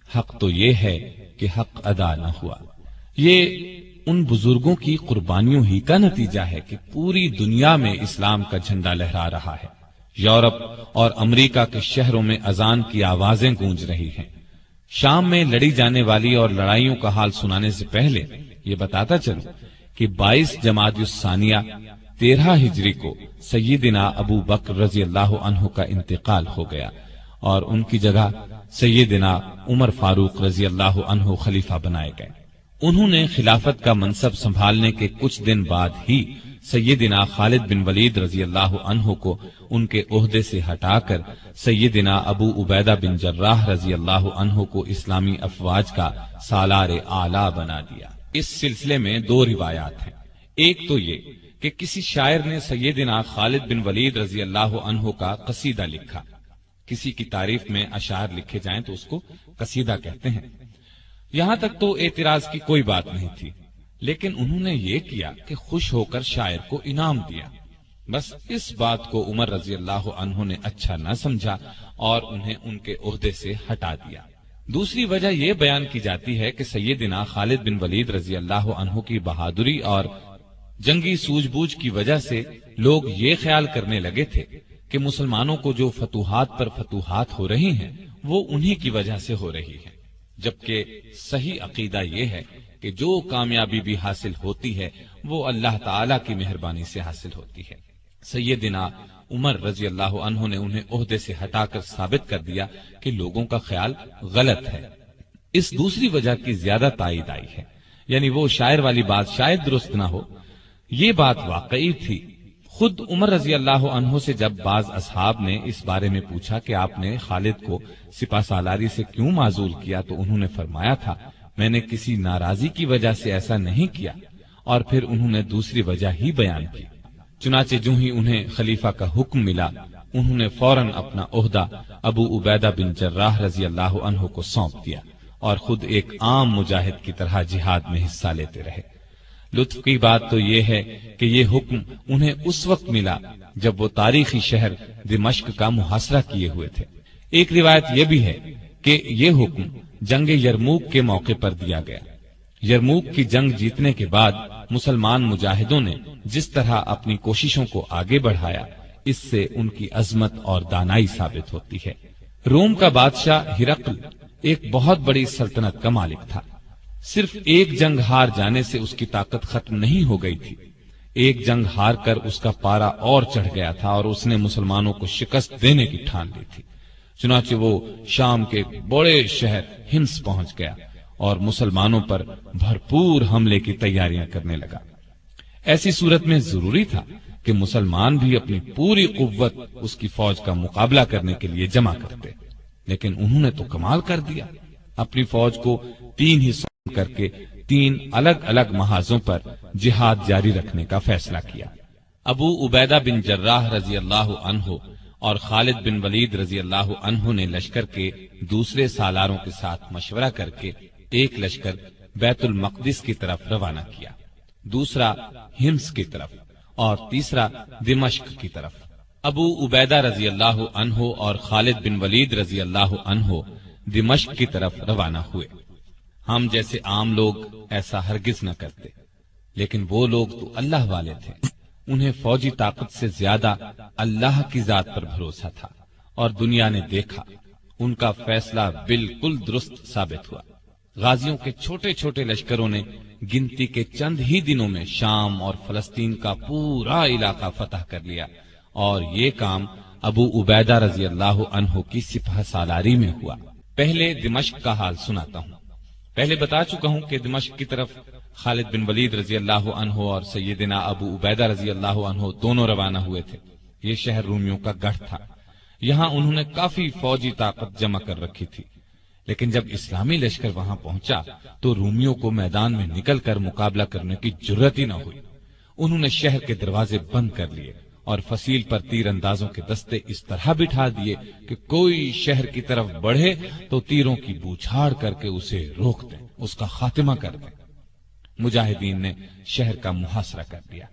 حق تو یہ ہے کہ حق ادا نہ ہوا۔ یہ ان بزرگوں کی قربانیوں ہی کا نتیجہ ہے کہ پوری دنیا میں اسلام کا جھنڈا لہرا رہا ہے۔ یورپ اور امریکہ کے شہروں میں اذان کی آوازیں گونج رہی ہیں۔ شام میں لڑی جانے والی اور لڑائیوں کا حال سنانے سے پہلے یہ بتاتا چلوں کہ 22 جمادی الثانیہ 13 ہجری کو سیدنا ابو بکر رضی اللہ عنہ کا انتقال ہو گیا اور ان کی جگہ سیدنا عمر فاروق رضی اللہ عنہ خلیفہ بنائے گئے۔ انہوں نے خلافت کا منصب سنبھالنے کے کچھ دن بعد ہی سیدنا خالد بن ولید رضی اللہ عنہ کو ان کے عہدے سے ہٹا کر سیدنا ابو عبیدہ بن جراح رضی اللہ عنہ کو اسلامی افواج کا سالار اعلیٰ بنا دیا۔ اس سلسلے میں 2 روایات ہیں۔ ایک تو یہ کہ کسی شاعر نے سیدنا خالد بن ولید رضی اللہ عنہ کا قصیدہ لکھا۔ کسی کی تعریف میں اشعار لکھے جائیں تو اس کو قصیدہ کہتے ہیں۔ یہاں تک تو اعتراض کی کوئی بات نہیں تھی، لیکن انہوں نے یہ کیا کہ خوش ہو کر شاعر کو انعام دیا۔ بس اس بات کو عمر رضی اللہ عنہ نے اچھا نہ سمجھا اور انہیں ان کے عہدے سے ہٹا دیا۔ دوسری وجہ یہ بیان کی جاتی ہے کہ سیدنا خالد بن ولید رضی اللہ عنہ کی بہادری اور جنگی سوجھ بوجھ کی وجہ سے لوگ یہ خیال کرنے لگے تھے کہ مسلمانوں کو جو فتوحات پر فتوحات ہو رہی ہیں وہ انہی کی وجہ سے ہو رہی ہے، جبکہ صحیح عقیدہ یہ ہے کہ جو کامیابی بھی حاصل ہوتی ہے وہ اللہ تعالی کی مہربانی سے حاصل ہوتی ہے۔ سیدنا عمر رضی اللہ عنہ نے انہیں عہدے سے ہٹا کر ثابت کر دیا کہ لوگوں کا خیال غلط ہے۔ اس دوسری وجہ کی زیادہ تائید آئی ہے، یعنی وہ شاعر والی بات شاید درست نہ ہو، یہ بات واقعی تھی۔ خود عمر رضی اللہ عنہ سے جب بعض اصحاب نے اس بارے میں پوچھا کہ آپ نے خالد کو سپہ سالاری سے کیوں معزول کیا، تو انہوں نے فرمایا تھا میں نے کسی ناراضی کی وجہ سے ایسا نہیں کیا، اور پھر انہوں نے دوسری وجہ ہی بیان کی۔ چنانچہ جو ہی انہیں خلیفہ کا حکم ملا، انہوں نے فوراً اپنا عہدہ ابو عبیدہ بن جراح رضی اللہ عنہ کو سونپ دیا اور خود ایک عام مجاہد کی طرح جہاد میں حصہ لیتے رہے۔ لطف کی بات تو یہ ہے کہ یہ حکم انہیں اس وقت ملا جب وہ تاریخی شہر دمشق کا محاصرہ کیے ہوئے تھے۔ ایک روایت یہ بھی ہے کہ یہ حکم جنگ یرموک کے موقع پر دیا گیا۔ یرموک کی جنگ جیتنے کے بعد مسلمان مجاہدوں نے جس طرح اپنی کوششوں کو آگے بڑھایا، اس سے ان کی عظمت اور دانائی ثابت ہوتی ہے۔ روم کا بادشاہ ہرقل ایک بہت بڑی سلطنت کا مالک تھا۔ صرف ایک جنگ ہار جانے سے اس کی طاقت ختم نہیں ہو گئی تھی، ایک جنگ ہار کر اس کا پارا اور چڑھ گیا تھا اور اس نے مسلمانوں کو شکست دینے کی ٹھان لی تھی۔ چنانچہ وہ شام کے بڑے شہر ہمس پہنچ گیا اور مسلمانوں پر بھرپور حملے کی تیاریاں کرنے لگا۔ ایسی صورت میں ضروری تھا کہ مسلمان بھی اپنی پوری قوت اس کی فوج کا مقابلہ کرنے کے لیے جمع کرتے، لیکن انہوں نے تو کمال کر دیا، اپنی فوج کو 3 حصوں کر کے 3 الگ الگ محاذوں پر جہاد جاری رکھنے کا فیصلہ کیا۔ ابو عبیدہ بن جراح رضی اللہ عنہ اور خالد بن ولید رضی اللہ عنہ نے لشکر کے دوسرے سالاروں کے ساتھ مشورہ کر کے ایک لشکر بیت المقدس کی طرف روانہ کیا، دوسرا ہمس کی طرف اور تیسرا دمشق کی طرف۔ ابو عبیدہ رضی اللہ عنہ اور خالد بن ولید رضی اللہ عنہ دمشق کی طرف روانہ ہوئے۔ ہم جیسے عام لوگ ایسا ہرگز نہ کرتے، لیکن وہ لوگ تو اللہ والے تھے، انہیں فوجی طاقت سے زیادہ اللہ کی ذات پر بھروسہ تھا، اور دنیا نے دیکھا ان کا فیصلہ بالکل درست ثابت ہوا۔ غازیوں کے چھوٹے چھوٹے لشکروں نے گنتی کے چند ہی دنوں میں شام اور فلسطین کا پورا علاقہ فتح کر لیا، اور یہ کام ابو عبیدہ رضی اللہ عنہ کی سپہ سالاری میں ہوا۔ پہلے دمشق کا حال سناتا ہوں۔ پہلے بتا چکا ہوں کہ دمشق کی طرف خالد بن ولید رضی اللہ عنہ اور سیدنا ابو عبیدہ رضی اللہ عنہ دونوں روانہ ہوئے تھے۔ یہ شہر رومیوں کا گڑھ تھا، یہاں انہوں نے کافی فوجی طاقت جمع کر رکھی تھی، لیکن جب اسلامی لشکر وہاں پہنچا تو رومیوں کو میدان میں نکل کر مقابلہ کرنے کی جرت ہی نہ ہوئی۔ انہوں نے شہر کے دروازے بند کر لیے اور فصیل پر تیر اندازوں کے دستے اس طرح بٹھا دیے کہ کوئی شہر کی طرف بڑھے تو تیروں کی بوچھاڑ کر کے اسے روک دیں، اس کا خاتمہ کر دیں۔ مجاہدین نے شہر کا محاصرہ کر دیا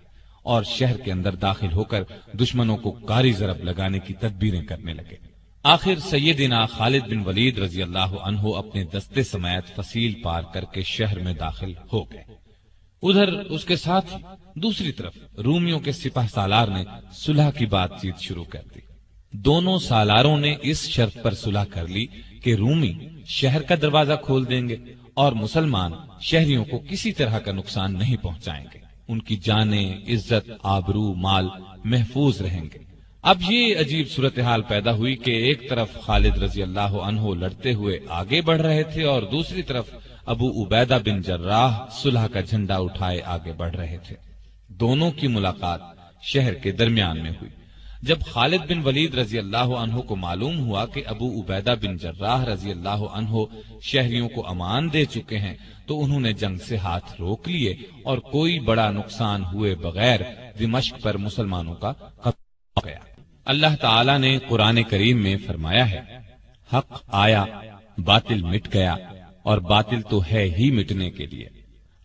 اور شہر کے اندر داخل ہو کر دشمنوں کو کاری ضرب لگانے کی تدبیریں کرنے لگے۔ آخر سیدنا خالد بن ولید رضی اللہ عنہ اپنے دستے سمیت فصیل پار کر کے شہر میں داخل ہو گئے۔ ادھر اس کے ساتھ دوسری طرف رومیوں کے سپہ سالار نے صلح کی بات چیت شروع کر دی۔ دونوں سالاروں نے اس شرط پر صلح کر لی کہ رومی شہر کا دروازہ کھول دیں گے اور مسلمان شہریوں کو کسی طرح کا نقصان نہیں پہنچائیں گے، ان کی جانیں، عزت، آبرو، مال محفوظ رہیں گے۔ اب یہ عجیب صورتحال پیدا ہوئی کہ ایک طرف خالد رضی اللہ عنہ لڑتے ہوئے آگے بڑھ رہے تھے اور دوسری طرف ابو عبیدہ بن جراح صلح کا جھنڈا اٹھائے آگے بڑھ رہے تھے۔ دونوں کی ملاقات شہر کے درمیان میں ہوئی۔ جب خالد بن ولید رضی اللہ عنہ کو معلوم ہوا کہ ابو عبیدہ بن جراح رضی اللہ عنہ شہریوں کو امان دے چکے ہیں تو انہوں نے جنگ سے ہاتھ روک لیے اور کوئی بڑا نقصان ہوئے بغیر دمشق پر مسلمانوں کا قبضہ ہو گیا۔ اللہ تعالی نے قرآن کریم میں فرمایا ہے، حق آیا باطل مٹ گیا اور باطل تو ہے ہی مٹنے کے لیے۔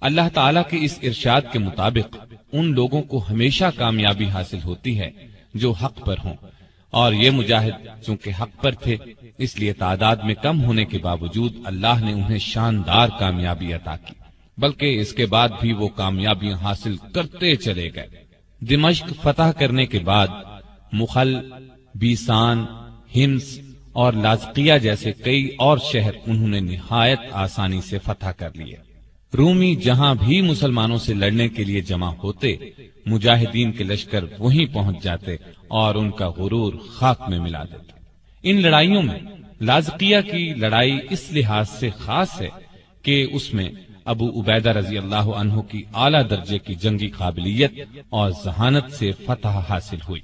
اللہ تعالی کے اس ارشاد کے مطابق ان لوگوں کو ہمیشہ کامیابی حاصل ہوتی ہے جو حق پر ہوں، اور یہ مجاہد چونکہ حق پر تھے اس لیے تعداد میں کم ہونے کے باوجود اللہ نے انہیں شاندار کامیابی عطا کی، بلکہ اس کے بعد بھی وہ کامیابیاں حاصل کرتے چلے گئے۔ دمشق فتح کرنے کے بعد مخل، بیسان، ہمس اور لازقیہ جیسے کئی اور شہر انہوں نے نہایت آسانی سے فتح کر لیے۔ رومی جہاں بھی مسلمانوں سے لڑنے کے لیے جمع ہوتے، مجاہدین کے لشکر وہیں پہنچ جاتے اور ان کا غرور خاک میں ملا دیتے۔ ان لڑائیوں میں لازقیہ کی لڑائی اس لحاظ سے خاص ہے کہ اس میں ابو عبیدہ رضی اللہ عنہ کی اعلیٰ درجے کی جنگی قابلیت اور ذہانت سے فتح حاصل ہوئی۔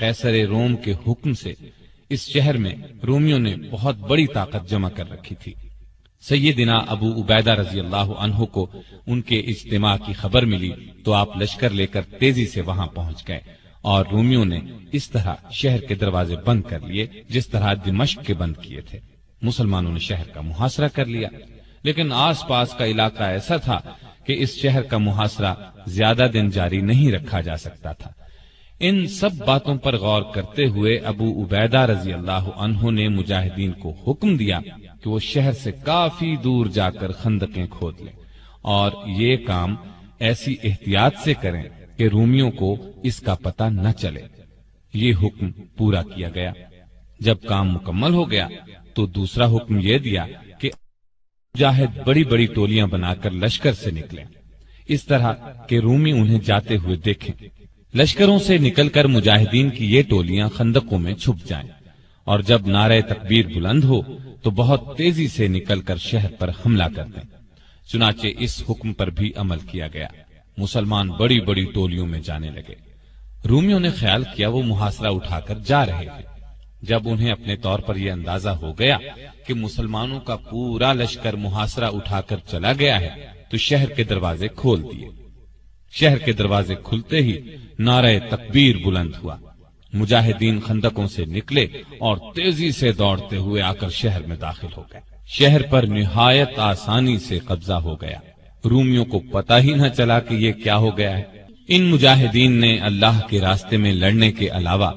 قیصر روم کے حکم سے اس شہر میں رومیوں نے بہت بڑی طاقت جمع کر رکھی تھی۔ سیدنا ابو عبیدہ رضی اللہ عنہ کو ان کے اجتماع کی خبر ملی تو آپ لشکر لے کر تیزی سے وہاں پہنچ گئے اور رومیوں نے اس طرح شہر کے دروازے بند کر لیے جس طرح دمشق کے بند کیے تھے۔ مسلمانوں نے شہر کا محاصرہ کر لیا، لیکن آس پاس کا علاقہ ایسا تھا کہ اس شہر کا محاصرہ زیادہ دن جاری نہیں رکھا جا سکتا تھا۔ ان سب باتوں پر غور کرتے ہوئے ابو عبیدہ رضی اللہ عنہ نے مجاہدین کو حکم دیا کہ وہ شہر سے کافی دور جا کر خندقیں کھود لیں اور یہ کام ایسی احتیاط سے کریں کہ رومیوں کو اس کا پتہ نہ چلے۔ یہ حکم پورا کیا گیا۔ جب کام مکمل ہو گیا تو دوسرا حکم یہ دیا کہ مجاہد بڑی بڑی ٹولیاں بنا کر لشکر سے نکلیں، اس طرح کہ رومی انہیں جاتے ہوئے دیکھیں۔ لشکروں سے نکل کر مجاہدین کی یہ ٹولیاں خندقوں میں چھپ جائیں اور جب نعرہ تکبیر بلند ہو تو بہت تیزی سے نکل کر شہر پر حملہ کر دیں۔ چنانچہ اس حکم پر بھی عمل کیا گیا۔ مسلمان بڑی بڑی ٹولیوں میں جانے لگے۔ رومیوں نے خیال کیا وہ محاصرہ اٹھا کر جا رہے ہیں۔ جب انہیں اپنے طور پر یہ اندازہ ہو گیا کہ مسلمانوں کا پورا لشکر محاصرہ اٹھا کر چلا گیا ہے تو شہر کے دروازے کھول دیے۔ شہر کے دروازے کھلتے ہی نعرہ تکبیر بلند ہوا۔ مجاہدین خندقوں سے نکلے اور تیزی سے دوڑتے ہوئے آ کر شہر میں داخل ہو گئے۔ شہر پر نہایت آسانی سے قبضہ ہو گیا۔ رومیوں کو پتہ ہی نہ چلا کہ یہ کیا ہو گیا ہے۔ ان مجاہدین نے اللہ کے راستے میں لڑنے کے علاوہ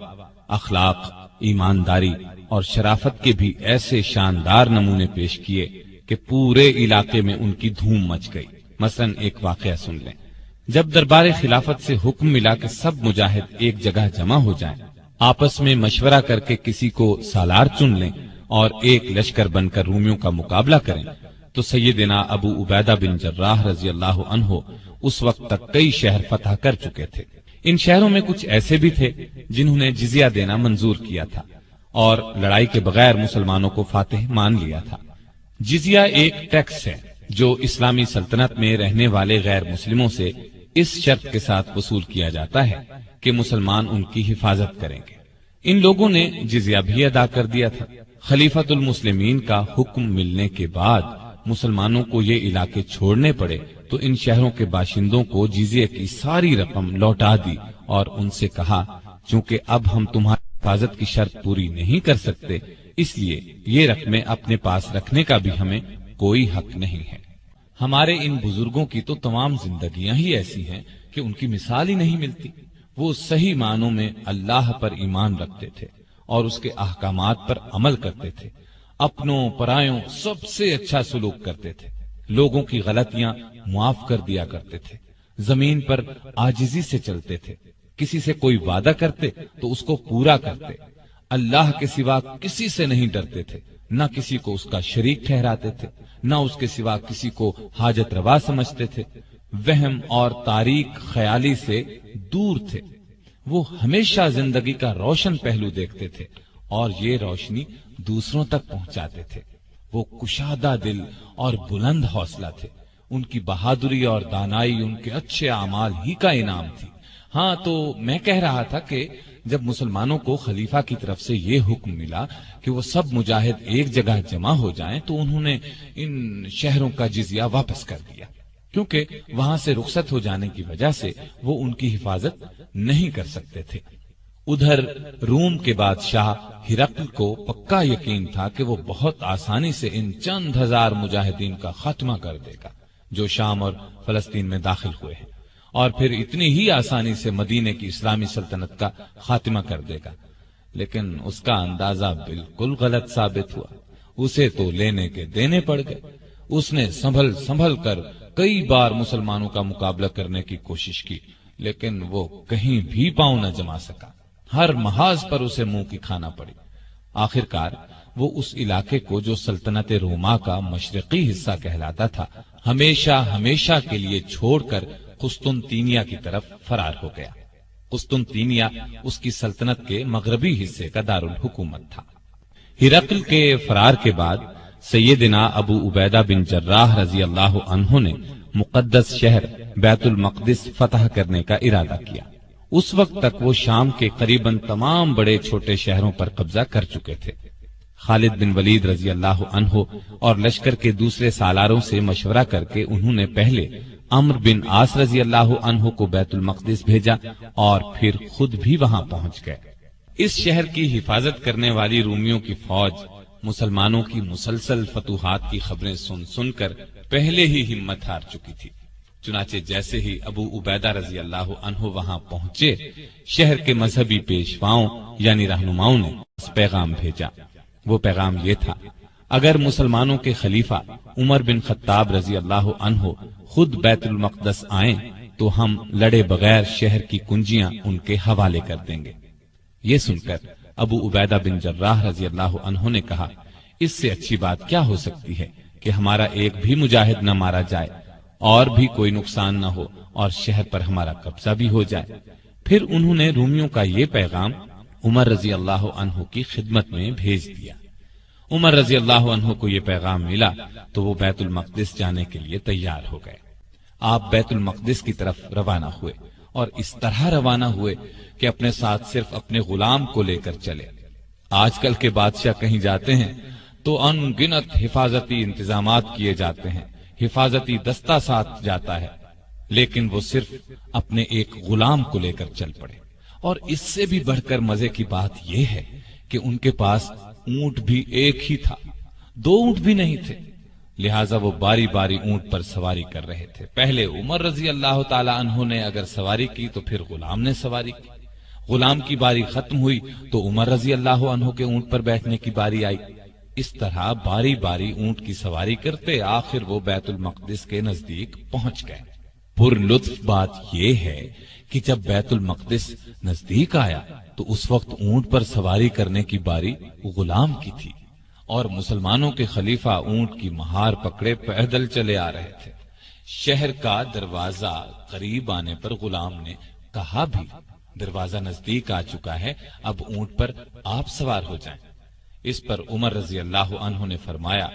اخلاق، ایمانداری اور شرافت کے بھی ایسے شاندار نمونے پیش کیے کہ پورے علاقے میں ان کی دھوم مچ گئی۔ مثلا ایک واقعہ سن لیں۔ جب دربار خلافت سے حکم ملا کہ سب مجاہد ایک جگہ جمع ہو جائیں، آپس میں مشورہ کر کے کسی کو سالار چن لیں اور ایک لشکر بن کر رومیوں کا مقابلہ کریں، تو سیدنا ابو عبیدہ بن جراح رضی اللہ عنہ اس وقت تک کئی شہر فتح کر چکے تھے۔ ان شہروں میں کچھ ایسے بھی تھے جنہوں نے جزیہ دینا منظور کیا تھا اور لڑائی کے بغیر مسلمانوں کو فاتح مان لیا تھا۔ جزیہ ایک ٹیکس ہے جو اسلامی سلطنت میں رہنے والے غیر مسلموں سے اس شرط کے ساتھ وصول کیا جاتا ہے کہ مسلمان ان کی حفاظت کریں گے۔ ان لوگوں نے جزیہ بھی ادا کر دیا تھا۔ خلیفۃ المسلمین کا حکم ملنے کے بعد مسلمانوں کو یہ علاقے چھوڑنے پڑے تو ان شہروں کے باشندوں کو جزیے کی ساری رقم لوٹا دی اور ان سے کہا چونکہ اب ہم تمہاری حفاظت کی شرط پوری نہیں کر سکتے اس لیے یہ رقمیں اپنے پاس رکھنے کا بھی ہمیں کوئی حق نہیں ہے۔ ہمارے ان بزرگوں کی تو تمام زندگیاں ہی ایسی ہیں کہ ان کی مثال ہی نہیں ملتی۔ وہ صحیح معنوں میں اللہ پر ایمان رکھتے تھے اور اس کے احکامات پر عمل کرتے تھے، اپنوں پرایوں سب سے اچھا سلوک کرتے تھے، لوگوں کی غلطیاں معاف کر دیا کرتے تھے، زمین پر عاجزی سے چلتے تھے، کسی سے کوئی وعدہ کرتے تو اس کو پورا کرتے، اللہ کے سوا کسی سے نہیں ڈرتے تھے، نہ کسی کو اس کا شریک ٹھہراتے تھے، نہ اس کے سوا کسی کو حاجت روا سمجھتے تھے، وہم اور تاریک خیالی سے دور تھے۔ وہ ہمیشہ زندگی کا روشن پہلو دیکھتے تھے اور یہ روشنی دوسروں تک پہنچاتے تھے۔ وہ کشادہ دل اور بلند حوصلہ تھے۔ ان کی بہادری اور دانائی ان کے اچھے اعمال ہی کا انعام تھی۔ ہاں تو میں کہہ رہا تھا کہ جب مسلمانوں کو خلیفہ کی طرف سے یہ حکم ملا کہ وہ سب مجاہد ایک جگہ جمع ہو جائیں تو انہوں نے ان شہروں کا جزیہ واپس کر دیا، کیونکہ وہاں سے رخصت ہو جانے کی وجہ سے وہ ان کی حفاظت نہیں کر سکتے تھے۔ ادھر روم کے بادشاہ ہرقل کو پکا یقین تھا کہ وہ بہت آسانی سے ان چند ہزار مجاہدین کا خاتمہ کر دے گا جو شام اور فلسطین میں داخل ہوئے ہیں، اور پھر اتنی ہی آسانی سے مدینے کی اسلامی سلطنت کا خاتمہ کر دے گا۔ لیکن اس کا اندازہ بالکل غلط ثابت ہوا۔ اسے تو لینے کے دینے پڑ گئے۔ اس نے سنبھل کر کئی بار مسلمانوں کا مقابلہ کرنے کی کوشش کی، لیکن وہ کہیں بھی پاؤں نہ جما سکا۔ ہر محاذ پر اسے منہ کی کھانا پڑی۔ آخرکار وہ اس علاقے کو جو سلطنت روما کا مشرقی حصہ کہلاتا تھا ہمیشہ ہمیشہ کے لیے چھوڑ کر قسطنطینیہ کی طرف فرار ہو گیا۔ قسطنطینیہ اس کی سلطنت کے مغربی حصے کا دارالحکومت تھا۔ ہرقل کے فرار کے بعد سیدنا ابو عبیدہ بن جراح رضی اللہ عنہ نے مقدس شہر بیت المقدس فتح کرنے کا ارادہ کیا۔ اس وقت تک وہ شام کے قریباً تمام بڑے چھوٹے شہروں پر قبضہ کر چکے تھے۔ خالد بن ولید رضی اللہ عنہ اور لشکر کے دوسرے سالاروں سے مشورہ کر کے انہوں نے پہلے عمر بن عاص رضی اللہ عنہ کو بیت المقدس بھیجا اور پھر خود بھی وہاں پہنچ گئے۔ اس شہر کی حفاظت کرنے والی رومیوں کی فوج مسلمانوں کی مسلسل فتوحات کی خبریں سن سن کر پہلے ہی ہمت ہار چکی تھی۔ چنانچہ جیسے ہی ابو عبیدہ رضی اللہ عنہ وہاں پہنچے، شہر کے مذہبی پیشواؤں یعنی رہنماؤں نے پیغام بھیجا۔ وہ پیغام یہ تھا، اگر مسلمانوں کے خلیفہ عمر بن خطاب رضی اللہ عنہ خود بیت المقدس آئیں تو ہم لڑے بغیر شہر کی کنجیاں ان کے حوالے کر دیں گے۔ یہ سن کر ابو عبیدہ بن جراح رضی اللہ عنہ نے کہا، اس سے اچھی بات کیا ہو سکتی ہے کہ ہمارا ایک بھی مجاہد نہ مارا جائے اور بھی کوئی نقصان نہ ہو اور شہر پر ہمارا قبضہ بھی ہو جائے۔ پھر انہوں نے رومیوں کا یہ پیغام عمر رضی اللہ عنہ کی خدمت میں بھیج دیا۔ عمر رضی اللہ عنہ کو یہ پیغام ملا تو وہ بیت المقدس جانے کے لیے تیار ہو گئے۔ آپ بیت المقدس کی طرف روانہ ہوئے اور اس طرح روانہ ہوئے کہ اپنے ساتھ صرف اپنے غلام کو لے کر چلے۔ آج کل کے بادشاہ کہیں جاتے ہیں تو ان گنت حفاظتی انتظامات کیے جاتے ہیں، حفاظتی دستہ ساتھ جاتا ہے، لیکن وہ صرف اپنے ایک غلام کو لے کر چل پڑے۔ اور اس سے بھی بڑھ کر مزے کی بات یہ ہے کہ ان کے پاس اونٹ بھی ایک ہی تھا، دو اونٹ بھی نہیں تھے، لہٰذا وہ باری باری اونٹ پر سواری کر رہے تھے۔ پہلے عمر رضی اللہ تعالی عنہ نے اگر سواری کی تو پھر غلام نے سواری کی، غلام کی باری ختم ہوئی تو عمر رضی اللہ عنہ کے اونٹ پر بیٹھنے کی باری آئی۔ اس طرح باری باری اونٹ کی سواری کرتے آخر وہ بیت المقدس کے نزدیک پہنچ گئے۔ پر لطف بات یہ ہے کہ جب بیت المقدس نزدیک آیا تو اس وقت اونٹ پر سواری کرنے کی باری غلام کی تھی اور مسلمانوں کے خلیفہ اونٹ کی مہار پکڑے پیدل چلے آ رہے تھے۔ شہر کا دروازہ قریب آنے پر غلام نے کہا بھی، دروازہ نزدیک آ چکا ہے، اب اونٹ پر آپ سوار ہو جائیں۔ اس پر عمر رضی اللہ عنہ نے فرمایا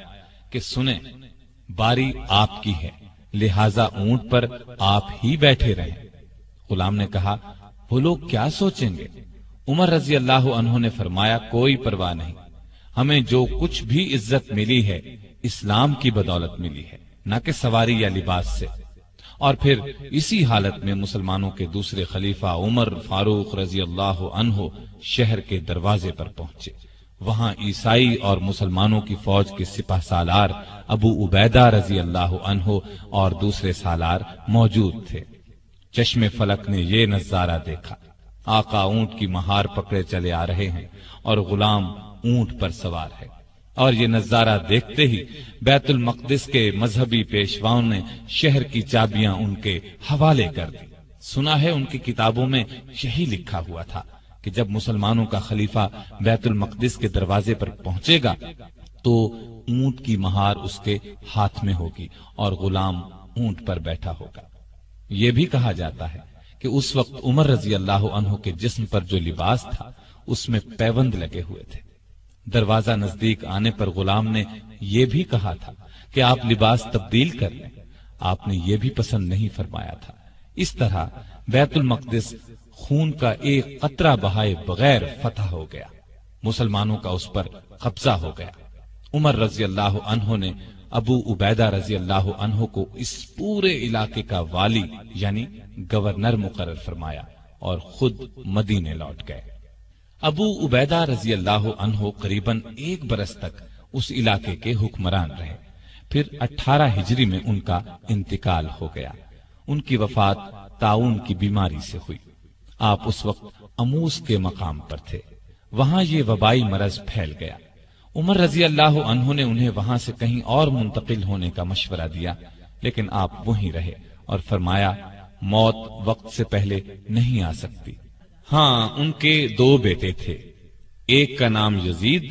کہ سنیں، باری آپ کی ہے، لہذا اونٹ پر آپ ہی بیٹھے رہیں۔ غلام نے کہا، وہ لوگ کیا سوچیں گے؟ عمر رضی اللہ عنہ نے فرمایا، کوئی پرواہ نہیں، ہمیں جو کچھ بھی عزت ملی ہے اسلام کی بدولت ملی ہے، نہ کہ سواری یا لباس سے۔ اور پھر اسی حالت میں مسلمانوں کے دوسرے خلیفہ عمر فاروق رضی اللہ عنہ شہر کے دروازے پر پہنچے۔ وہاں عیسائی اور مسلمانوں کی فوج کے سپہ سالار ابو عبیدہ رضی اللہ عنہ اور دوسرے سالار موجود تھے۔ چشم فلک نے یہ نظارہ دیکھا، آقا اونٹ کی مہار پکڑے چلے آ رہے ہیں اور غلام اونٹ پر سوار ہے۔ اور یہ نظارہ دیکھتے ہی بیت المقدس کے مذہبی پیشواؤں نے شہر کی چابیاں ان کے حوالے کر دی۔ سنا ہے ان کی کتابوں میں یہی لکھا ہوا تھا کہ جب مسلمانوں کا خلیفہ بیت المقدس کے دروازے پر پہنچے گا تو اونٹ کی مہار اس کے ہاتھ میں ہوگی اور غلام اونٹ پر بیٹھا ہوگا۔ یہ بھی کہا جاتا ہے کہ اس وقت عمر رضی اللہ عنہ کے جسم پر جو لباس تھا اس میں پیوند لگے ہوئے تھے۔ دروازہ نزدیک آنے پر غلام نے یہ بھی کہا تھا کہ آپ لباس تبدیل کر لیں، آپ نے یہ بھی پسند نہیں فرمایا تھا۔ اس طرح بیت المقدس خون کا ایک قطرہ بہائے بغیر فتح ہو گیا، مسلمانوں کا اس پر قبضہ ہو گیا۔ عمر رضی اللہ عنہ نے ابو عبیدہ رضی اللہ عنہ کو اس پورے علاقے کا والی یعنی گورنر مقرر فرمایا اور خود مدینے لوٹ گئے۔ ابو عبیدہ رضی اللہ عنہ قریباً 1 برس تک اس علاقے کے حکمران رہے۔ پھر 18 ہجری میں ان کا انتقال ہو گیا۔ ان کی وفات طاعون کی بیماری سے ہوئی۔ آپ اس وقت اموس کے مقام پر تھے، وہاں یہ وبائی مرض پھیل گیا۔ عمر رضی اللہ عنہ نے انہیں وہاں سے کہیں اور منتقل ہونے کا مشورہ دیا، لیکن آپ وہیں رہے اور فرمایا موت وقت سے پہلے نہیں آ سکتی۔ ہاں، ان کے 2 بیٹے تھے، ایک کا نام یزید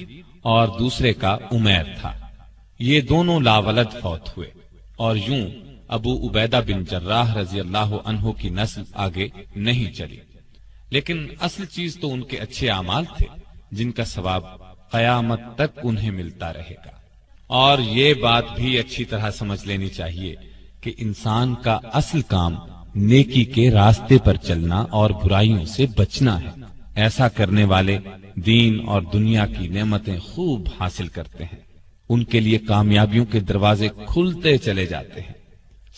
اور دوسرے کا عمیر تھا۔ یہ دونوں لاولد فوت ہوئے، اور یوں ابو عبیدہ بن جراح رضی اللہ عنہ کی نسل آگے نہیں چلی۔ لیکن اصل چیز تو ان کے اچھے اعمال تھے، جن کا ثواب قیامت تک انہیں ملتا رہے گا۔ اور یہ بات بھی اچھی طرح سمجھ لینی چاہیے کہ انسان کا اصل کام نیکی کے راستے پر چلنا اور برائیوں سے بچنا ہے۔ ایسا کرنے والے دین اور دنیا کی نعمتیں خوب حاصل کرتے ہیں، ان کے لیے کامیابیوں کے دروازے کھلتے چلے جاتے ہیں۔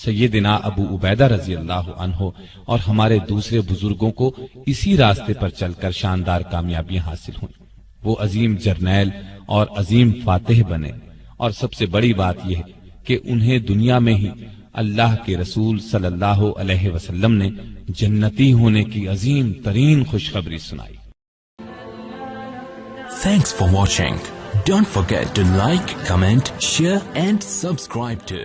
سیدنا ابو عبیدہ رضی اللہ عنہ اور ہمارے دوسرے بزرگوں کو اسی راستے پر چل کر شاندار کامیابیاں حاصل ہوئیں۔ وہ عظیم جرنیل اور عظیم فاتح بنے، اور سب سے بڑی بات یہ ہے کہ انہیں دنیا میں ہی اللہ کے رسول صلی اللہ علیہ وسلم نے جنتی ہونے کی عظیم ترین خوشخبری سنائی۔ Thanks for watching. Don't forget to like, comment, share and subscribe to